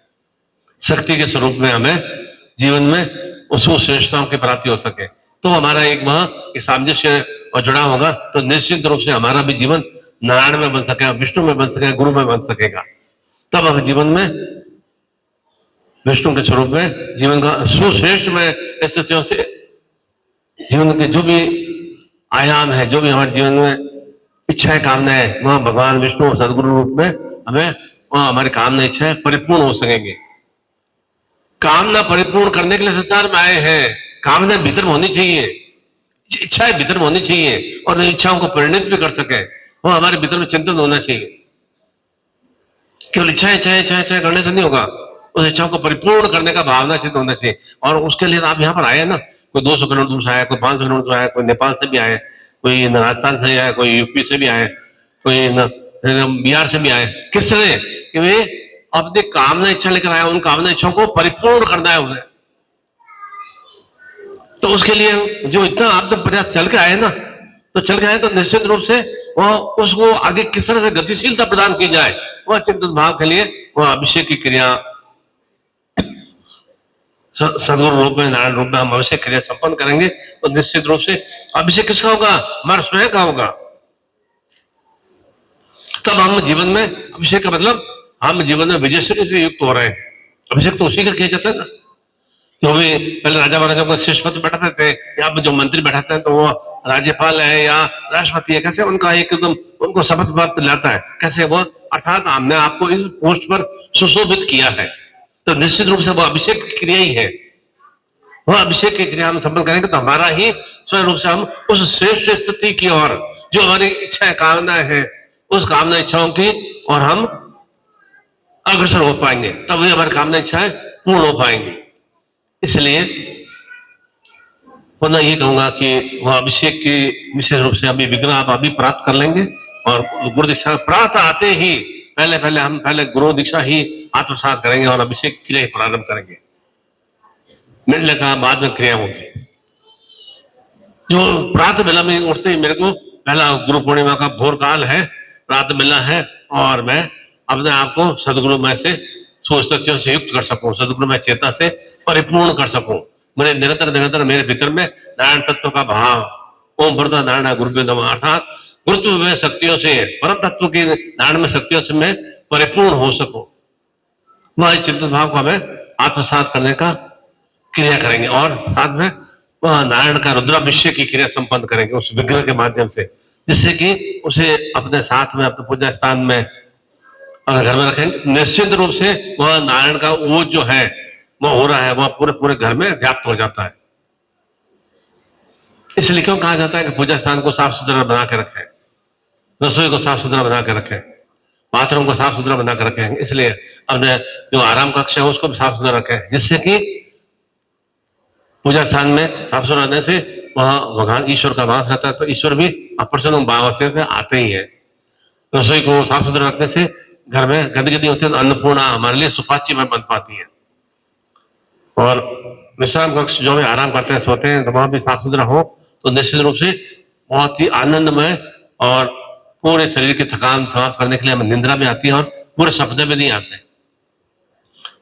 शक्ति के स्वरूप में हमें जीवन में उस श्रेष्ठताओं की प्राप्ति हो सके। तो हमारा एक वहां सामंजस्य और जुड़ा होगा, तो निश्चित रूप से हमारा भी जीवन नारायण में बन सकेगा, विष्णु में बन सकेगा, गुरु में बन सकेगा। तब हम जीवन में विष्णु के स्वरूप में जीवन का सुश्रेष्ठ में स्थितियों से जीवन के जो भी आयाम है, जो भी हमारे जीवन में इच्छाएं कामनाएं, वह भगवान विष्णु सदगुरु रूप में हमें वह हमारी कामना इच्छाएं परिपूर्ण हो सकेंगे। कामना परिपूर्ण करने के लिए संसार में आए हैं, कामना भीतर में होनी चाहिए, इच्छाएं भीतर में होनी चाहिए, और इच्छाओं को परिणित भी कर सके, वो हमारे भीतर में चिंतन होना चाहिए। केवल इच्छाएं करने से नहीं होगा, उस इच्छाओं को परिपूर्ण करने का भावना चिंतन होना चाहिए। और उसके लिए आप यहाँ पर आए ना, कोई 200 किलोमीटर दूर से आया, कोई 500 किलोमीटर दूर आया, कोई नेपाल से भी आए, कोई राजस्थान से आया, कोई यूपी से भी आए, कोई बिहार से भी आए। किस तरह कि वे अपनी कामना इच्छा लेकर आया, उन कामना इच्छाओं को परिपूर्ण करना है उन्हें। तो उसके लिए जो इतना आप प्रयास चल के आए ना, तो चल के आए तो निश्चित रूप से वह उसको आगे किस तरह से गतिशीलता प्रदान की जाए, वह चिंतित भाव के लिए वह अभिषेक की क्रिया सदगुरु रूप में, नारायण रूप में हम अभिषेक क्रिया संपन्न करेंगे। तो निश्चित रूप से अभिषेक किसका होगा, हमारा स्वयं का होगा। तब हम जीवन में, अभिषेक का मतलब हम जीवन में विजयश्री से युक्त हो रहे हैं। अभिषेक तो उसी का किया जाता है ना, जो भी पहले राजा महाराजा को शीर्ष पद बैठाते थे, या जो मंत्री बैठाते हैं तो वो राज्यपाल है या राष्ट्रपति है, कैसे उनका एकदम उनको शपथ पत्र लाता है, कैसे वो, अर्थात हमने आपको इस पोस्ट पर सुशोभित किया है। तो निश्चित रूप से वो अभिषेक की क्रिया ही है। वह अभिषेक की क्रिया हम संपन्न करेंगे तो हमारा ही स्वयं रूप से हम उस श्रेष्ठ स्थिति की ओर, जो हमारी इच्छाएं कामनाएं हैं, उस कामना इच्छाओं की और हम अग्रसर हो पाएंगे, तब भी हमारी कामना इच्छाएं पूर्ण हो पाएंगी। इसलिए पुनः ये कहूंगा कि वह अभिषेक की विशेष रूप से अभी विघ्न आप अभी प्राप्त कर लेंगे, और गुरु दीक्षा प्राप्त आते ही पहले गुरु दीक्षा ही आत्मसात करेंगे और अभिषेक की क्रिया प्रारंभ करेंगे। मिलने का बाद में क्रिया होगी। जो प्रातः बेला में उठते ही मेरे को पहला गुरु पूर्णिमा का भोर काल है, प्रातः बेला है, और मैं अपने आप को सदगुरु में से सुस्थितियों से युक्त कर सकूं, सदगुरु में चेतना से परिपूर्ण कर सकूं। मैंने निरंतर मेरे भीतर में नारायण तत्व का भाव, ओम भरता नारायण गुरुभ्यो नमः, अर्थात गुरुत्व में शक्तियों से, परम तत्व की नारायण में शक्तियों से मैं परिपूर्ण हो सकूं। वह चिंतन भाव को हमें आत्मसात करने का क्रिया करेंगे, और साथ में वह नारायण का रुद्राभिषेक की क्रिया संपन्न करेंगे उस विग्रह के माध्यम से, जिससे कि उसे अपने साथ में, अपने पूजा स्थान में और घर में रखेंगे। निश्चित रूप से वह नारायण का ओज जो है वह हो रहा है, वह पूरे घर में व्याप्त हो जाता है। इसलिए क्यों कहा जाता है कि पूजा स्थान को साफ सुथरा बना के रखें, रसोई को साफ सुथरा बना के रखें, बाथरूम को साफ सुथरा बना के रखें, इसलिए अपने जो आराम कक्ष है उसको भी साफ सुथरा रखें, जिससे कि पूजा स्थान में साफ सुथरा रहने से वहां भगवान ईश्वर का वास रहता है, तो ईश्वर भी अप्रसन्न भाव से आते ही है। रसोई को साफ सुथरा रखने से घर में गंदगी नहीं होती है, तो अन्नपूर्णा हमारे लिए सुपाच्य में बन पाती है। और विश्राम कक्ष जो भी आराम करते हैं, सोते हैं, तो वहां भी साफ सुथरा हो तो निश्चित रूप से बहुत ही आनंदमय और पूरे शरीर की थकान समाप्त करने के लिए हमें निंद्रा भी आती है और पूरे सपने में नहीं आते।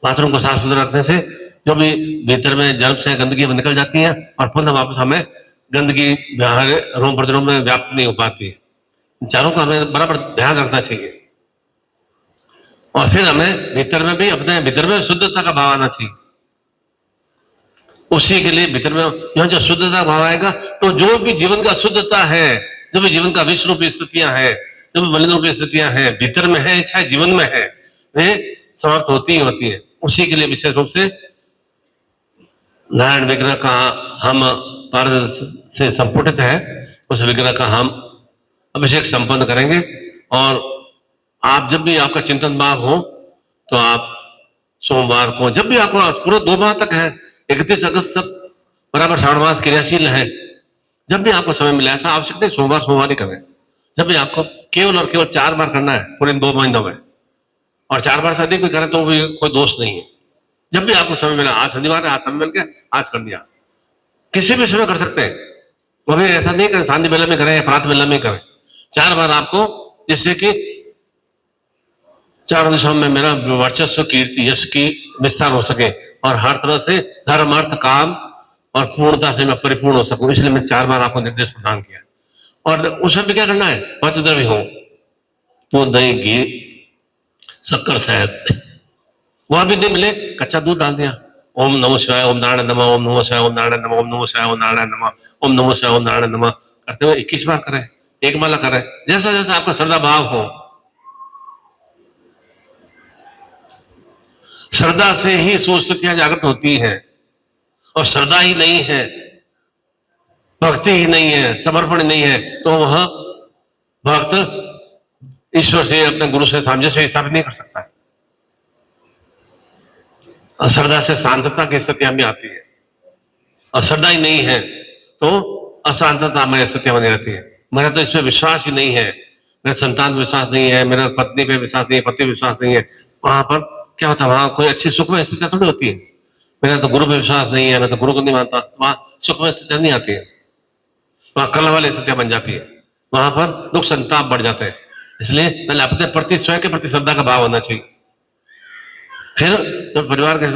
बाथरूम को साफ सुथरा रखने से जो भी भीतर में जर्म से गंदगी निकल जाती है और पुनः वापस हमें गंदगी रूम प्रतिरूम में व्याप्त नहीं हो पाती है। चारों का हमें बराबर ध्यान रखना चाहिए और फिर हमें भीतर में भी अपने भीतर में शुद्धता का भाव आना चाहिए। उसी के लिए भीतर में यहां जो शुद्धता भाव आएगा तो जो भी जीवन का शुद्धता है, जो भी जीवन का विश्व रूपी स्थितियां है, जो भी मलिन रूपी स्थितियां हैं, भीतर में है चाहे जीवन में है, वे समाप्त होती ही होती है। उसी के लिए विशेष रूप से नारायण विग्रह का हम पारद से संपुटित है, उस विग्रह का हम अभिषेक संपन्न करेंगे। और आप जब भी आपका चिंतन भाव हो तो आप सोमवार को, जब भी आपको पूरा 2 माह तक है, 31 अगस्त तक बराबर श्रावण मास क्रियाशील है, जब भी आपको समय मिला, ऐसा आवश्यक नहीं सोमवार सोमवार ही करें, जब भी आपको केवल और केवल 4 बार करना है पूरे 2 महीनों में, और 4 बार से अधिक कोई करे तो भी कोई दोष नहीं है। जब भी आपको समय मिला, आज शनिवार है, आज समय मिल गया, आज कर दिया, किसी भी समय कर सकते हैं, वो भी ऐसा नहीं करें सांध्य बेला में करें या प्रातः बेला में करें। 4 बार आपको, जिससे कि चारों दिशाओं में मेरा वर्चस्व कीर्ति यश की विस्तार हो सके और हर तरह से धर्म अर्थ काम और पूर्णता से मैं परिपूर्ण हो सकूं, इसलिए मैं 4 बार आपको निर्देश प्रदान किया। और उसमें भी क्या करना है, पंचद्रव्य हो तो दही घी शक्कर शहद, वह भी नहीं मिले कच्चा दूध डाल दिया, ओम नमो शिवाय, ओम नारायण नमः, ओम नमो शिवाय, ओम नारायण नमः, ओम नमो शिवाय, ओम नारायण नमः, ओम नमो शिवाय, ओम नारायण नमः करते हुए 21 बार करें, एक माला करें, जैसा जैसा आपका श्रद्धा भाव हो। श्रद्धा से ही सुस्थितियां जागृत होती है, और श्रद्धा ही नहीं है, भक्ति ही नहीं है, समर्पण नहीं है, तो वह भक्त ईश्वर से अपने गुरु से सामने से हिसाब नहीं कर सकता है। श्रद्धा से शांतता की स्थितियां भी आती है, और श्रद्धा ही नहीं है तो अशांतता में स्थितियां बनी रहती है। मेरा तो इसमें विश्वास ही नहीं है, मेरे संतान पे विश्वास नहीं है, मेरा पत्नी पे विश्वास नहीं है, पति पे विश्वास नहीं है, वहां पर क्या होता है, वहां कोई अच्छी सुख में स्थितियां थोड़ी होती है। मेरा तो गुरु पे विश्वास नहीं है, मैं तो गुरु को नहीं मानता, वहां सुख में स्थितियां नहीं आती है, वहां कल वाली स्थितियां बन जाती है, वहां पर दुख संताप बढ़ जाते हैं। इसलिए पहले अपने प्रति, स्वयं के प्रति श्रद्धा का भाव होना चाहिए, फिर तो परिवार के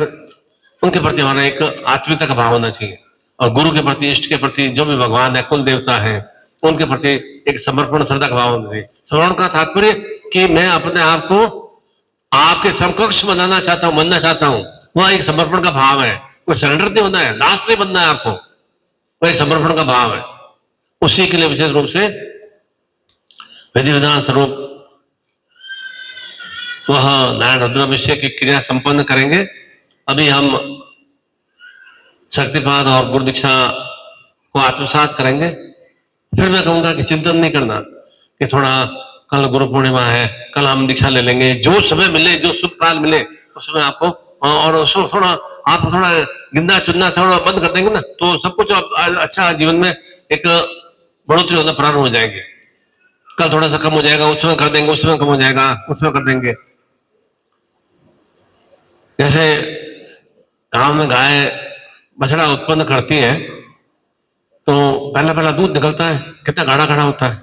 उनके प्रति हमारा एक आत्मीयता का भाव होना चाहिए, और गुरु के प्रति, इष्ट के प्रति, जो भी भगवान है, कुल देवता है, उनके प्रति एक समर्पण श्रद्धा का भाव होना चाहिए। समर्पण का तात्पर्य कि मैं अपने आप को आपके समकक्ष बनाना चाहता हूं, बनना चाहता हूं, वह एक समर्पण का भाव है। कोई सरेंडर नहीं होना है, दास नहीं बनना है आपको, वह एक समर्पण का भाव है। उसी के लिए विशेष रूप से विधि विधान स्वरूप वह नारायण रुद्राभिषेक की क्रिया संपन्न करेंगे। अभी हम शक्तिपात और गुरु दीक्षा को आत्मसात करेंगे। फिर मैं कहूंगा कि चिंतन नहीं करना कि थोड़ा कल गुरु पूर्णिमा है, कल हम दीक्षा ले लेंगे, जो समय मिले, जो शुभ काल मिले उस समय आपको, और उसको थोड़ा आप थोड़ा गिनना चुनना थोड़ा बंद कर देंगे ना, तो सब कुछ अच्छा जीवन में एक बढ़ोतरी होना प्रारंभ हो जाएगी। कल थोड़ा सा कम हो जाएगा, उस समय कर देंगे, उस समय कम हो जाएगा, उस समय कर देंगे। जैसे गांव में गाय बछड़ा उत्पन्न करती है तो पहला पहला दूध निकलता है, कितना गाढ़ा गाढ़ा होता है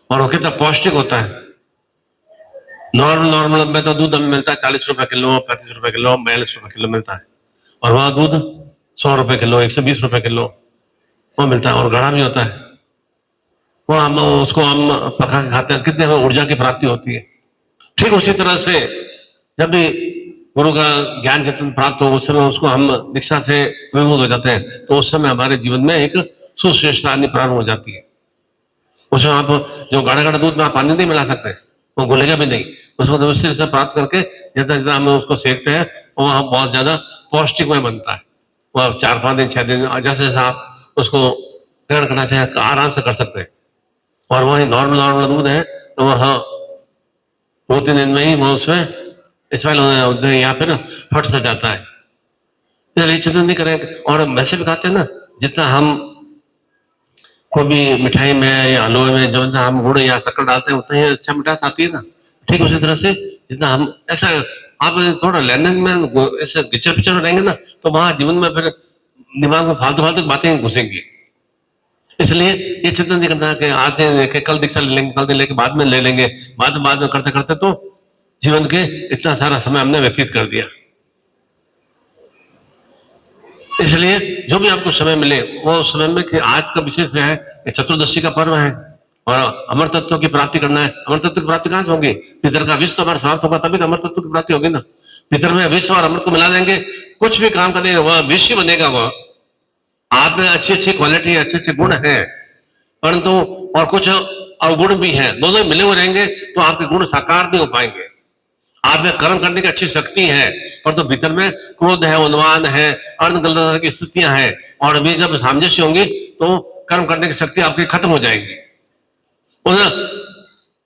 और वो कितना पौष्टिक होता है। नॉर्मल में तो दूध हमें मिलता है 40 रुपए किलो, 35 रुपए किलो, 42 रुपए किलो मिलता है, और वह दूध 100 रुपए किलो, 120 रुपए किलो वो मिलता है, और गाढ़ा भी होता है। वो हम उसको हम पका के खाते हैं, कितने हमें ऊर्जा की प्राप्ति होती है। ठीक उसी तरह से जब भी गुरु का ज्ञान चेतन प्राप्त हो, उस समय उसको हम दीक्षा से विमुख हो जाते हैं, तो उस समय हमारे जीवन में एक सुश्रेष्ठता प्रारंभ हो जाती है। उसमें आप जो गाढ़ा गाढ़ा दूध में आप पानी नहीं मिला सकते, वो घुलेगा भी नहीं। उसको व्यवस्थित से प्राप्त करके जितना जितना हम उसको सेकते हैं वो बहुत ज्यादा पौष्टिकमय बनता है। वह 4-5 दिन 6 दिन जैसे जैसे आप उसको ग्रहण करना चाहे आराम से कर सकते हैं। और वही नॉर्मल नॉर्मल दूध है तो वह 2-3 दिन में ही वो उसमें स्मेल होने या फिर फट सा जाता है। इसलिए चिंता नहीं करें। और वैसे भी खाते हैं ना, जितना हम कोई भी मिठाई में या हलवे में जो हम गुड़ या शक्कर डालते हैं उतना ही अच्छा मिठास आती है ना। ठीक उसी तरह से जितना हम ऐसा आप थोड़ा लेन देन में ऐसे गिचर पिचर रहेंगे ना, तो वहां जीवन में फिर दिमाग में फालतू फालतू बातें घुसेंगी। इसलिए ये चिंता नहीं करना कि आज लेके कल दीक्षा ले लेंगे, कल दिन लेके बाद में ले लेंगे, बाद में करते करते तो जीवन के इतना सारा समय हमने व्यतीत कर दिया। इसलिए जो भी आपको समय मिले वो समय में कि आज का विशेष है कि चतुर्दशी का पर्व है और अमर तत्व की प्राप्ति करना है। अमर तत्व की प्राप्ति कहां से होगी? पितर का विश्व हमारा समाप्त होगा तभी तो अमर तत्व की प्राप्ति होगी ना। पितर में विश्व और अमृत को मिला देंगे, कुछ भी काम करेंगे वह विश्व बनेगा। वह आप में अच्छी अच्छी क्वालिटी है, अच्छे अच्छे गुण है, परंतु और कुछ अवगुण भी है, दोनों मिले हुए रहेंगे तो आपके गुण साकार नहीं हो पाएंगे। आप में कर्म करने की अच्छी शक्ति है, पर तो भीतर में क्रोध है, उन्मान है, अन्य गलत की स्थितियां हैं, और अभी जब सामंजस्य होंगी तो कर्म करने की शक्ति आपकी खत्म हो जाएगी। उन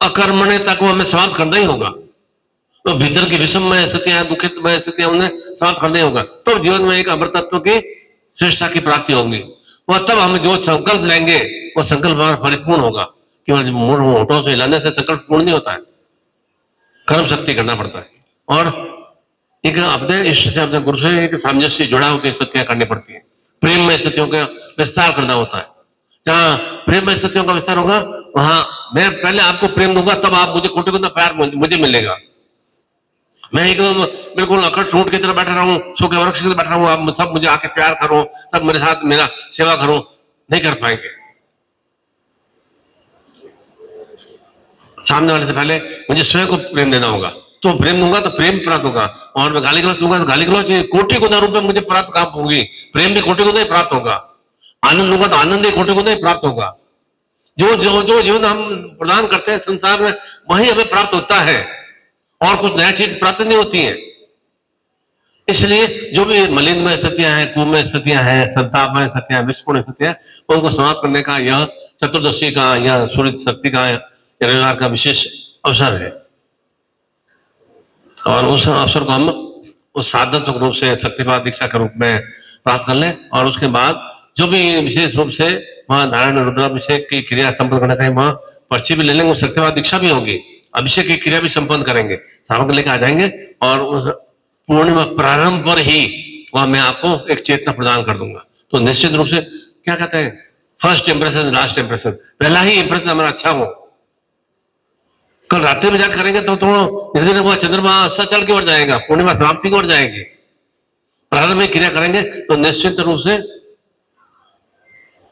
अकर्मण्यता को हमें समाप्त करना ही होगा। तो भीतर की विषममय स्थितियां, दुखितमय स्थितियां उन्हें समाप्त करना ही होगा, तो जीवन में एक अमृतत्व की श्रेष्ठता की प्राप्ति होगी। वह तब हम जो संकल्प लेंगे वो संकल्प हमारा परिपूर्ण होगा। केवल होठों से हिलाने से संकल्प पूर्ण नहीं होता है, कर्म शक्ति करना पड़ता है। और एक अपने इष्ट से, अपने गुरु से एक सामंजस्य जुड़ा होकर स्थितियां करनी पड़ती है। प्रेम में स्थितियों का विस्तार करना होता है। जहां प्रेम में स्थितियों का विस्तार होगा वहां मैं पहले आपको प्रेम दूंगा, तब आप मुझे कोटि गुना प्यार मुझे मिलेगा। मैं एकदम बिल्कुल अकड़ टूट की तरह बैठा रहा हूँ, सूखे वृक्ष की तरह बैठा हूँ, आप सब मुझे आके प्यार करो, सब मेरे साथ मेरा सेवा करो, नहीं कर पाएंगे। सामने वाले से पहले मुझे स्वयं को प्रेम देना होगा, तो प्रेम दूंगा तो प्रेम प्राप्त होगा। और मैं गाली गलौज दूंगा तो गाली गलौज कोटि गुना रूप में मुझे प्राप्त काम होगी। प्रेम भी कोटि गुना ही प्राप्त होगा, आनंद दूंगा तो आनंद ही कोटि गुना ही प्राप्त होगा। जो जो जो जीवन हम प्रदान करते हैं संसार में वही हमें प्राप्त होता है, और कुछ नया चीज प्राप्त नहीं होती है। इसलिए जो भी मलिनमय स्थितियां हैं, कुमय स्थितियां हैं, संतापमय स्थितियां, विस्फोट स्थितियां, उनको समाप्त करने का यह चतुर्दशी का, यह सूर्य शक्ति का, रविवार का विशेष अवसर है। और उस अवसर को हम उस साधनात्मक रूप से शक्तिपात दीक्षा के रूप में प्राप्त कर लें। और उसके बाद जो भी विशेष रूप से वहां नारायण रुद्राभिषेक की क्रिया संपन्न करने का वहां पर्ची भी ले लेंगे, शक्तिपात दीक्षा भी होगी, अभिषेक की क्रिया भी संपन्न करेंगे, सामग्री लेकर आ जाएंगे। और उस पूर्णिमा प्रारंभ पर ही वह मैं आपको एक चेतना प्रदान कर दूंगा। तो निश्चित रूप से क्या कहते हैं, फर्स्ट इंप्रेशन लास्ट इंप्रेशन, पहला ही इंप्रेशन हमारा अच्छा हो। कल रात्रि में जाकर करेंगे तो धीरे धीरे वह चंद्रमा सचल की ओर जाएगा, पूर्णिमा समाप्ति की ओर जाएगी। प्रारंभ में क्रिया करेंगे तो निश्चित रूप से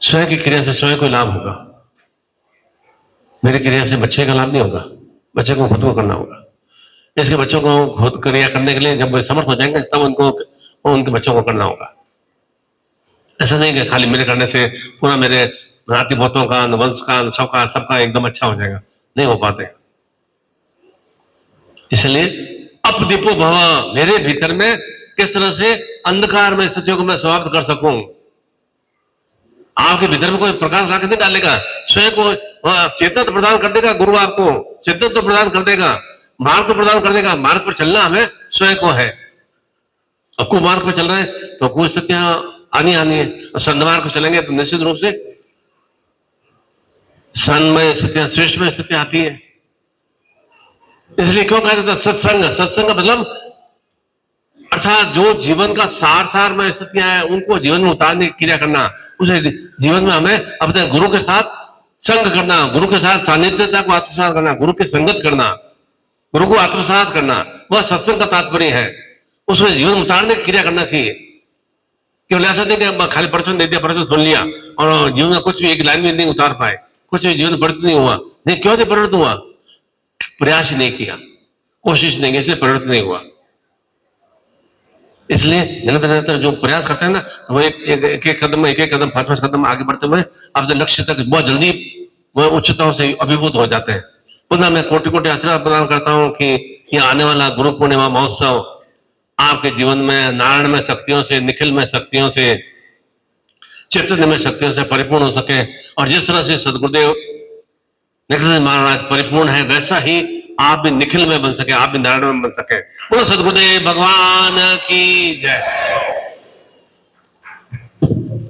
स्वयं की क्रिया से स्वयं को लाभ होगा। मेरी क्रिया से बच्चे का लाभ नहीं होगा, बच्चे को खुद को करना होगा। इसके बच्चों को खुद क्रिया करने के लिए जब वे समर्थ हो जाएंगे तब उनको उनके बच्चों को करना होगा। ऐसा नहीं कि खाली मेरे करने से पूरा मेरे नाती पोतों का, वंश का, सबका एकदम अच्छा हो जाएगा, नहीं हो पाते। इसलिए अपदीपो भव, मेरे भीतर में किस तरह से अंधकार में स्थितियों को मैं समाप्त कर सकूं। आपके भीतर में कोई प्रकाश लाके नहीं डालेगा, स्वयं को चेतना तो प्रदान कर देगा गुरु, आपको चेतना तो प्रदान कर देगा, मार्ग तो प्रदान कर देगा। मार्ग पर चलना हमें स्वयं को है। आपको मार्ग पर चल रहे हैं तो कोई स्थितियां आनी है, और सन्मार्ग पर चलेंगे तो निश्चित रूप से सन्मय स्थितियां, श्रेष्ठमय स्थितियां आती है। इसलिए क्यों कहा जाता है सत्संग? सत्संग मतलब अर्थात जो जीवन का सार में स्थितियां हैं उनको जीवन में उतारने की क्रिया करना, उसे जीवन में हमें अपने गुरु के साथ संग करना, गुरु के साथ सानिध्यता को आत्मसात करना, गुरु की संगत करना, गुरु को आत्मसात करना, वह सत्संग का तात्पर्य है। उसमें जीवन उतारने की क्रिया करना चाहिए। केवल ऐसा नहीं कि खाली प्रवचन दे दिया, प्रवचन सुन लिया और जीवन में कुछ भी एक लाइन में नहीं उतार पाए, कुछ भी जीवन परिवर्तन नहीं हुआ। नहीं, क्यों नहीं परिवर्तन हुआ? प्रयास नहीं किया, कोशिश नहीं की, इसलिए परिवर्तन नहीं हुआ। इसलिए निरंतर जो प्रयास करते हैं ना, वो एक कदम 5 कदम आगे बढ़ते हुए अपने लक्ष्य तक बहुत जल्दी वो उच्चताओं से अभिभूत हो जाते हैं। पुनः मैं कोटि कोटि आशीर्वाद प्रदान करता हूं कि ये आने वाला गुरु पूर्णिमा महोत्सव आपके जीवन में नारायण में शक्तियों से, निखिल में शक्तियों से चैतन्य में शक्तियों से परिपूर्ण हो सके। और जिस तरह से सदगुरुदेव निखिल महाराज परिपूर्ण है, वैसा ही आप भी निखिल में बन सके, आप भी नारायण में बन सके। बोलो सदगुरुदेव भगवान की जय।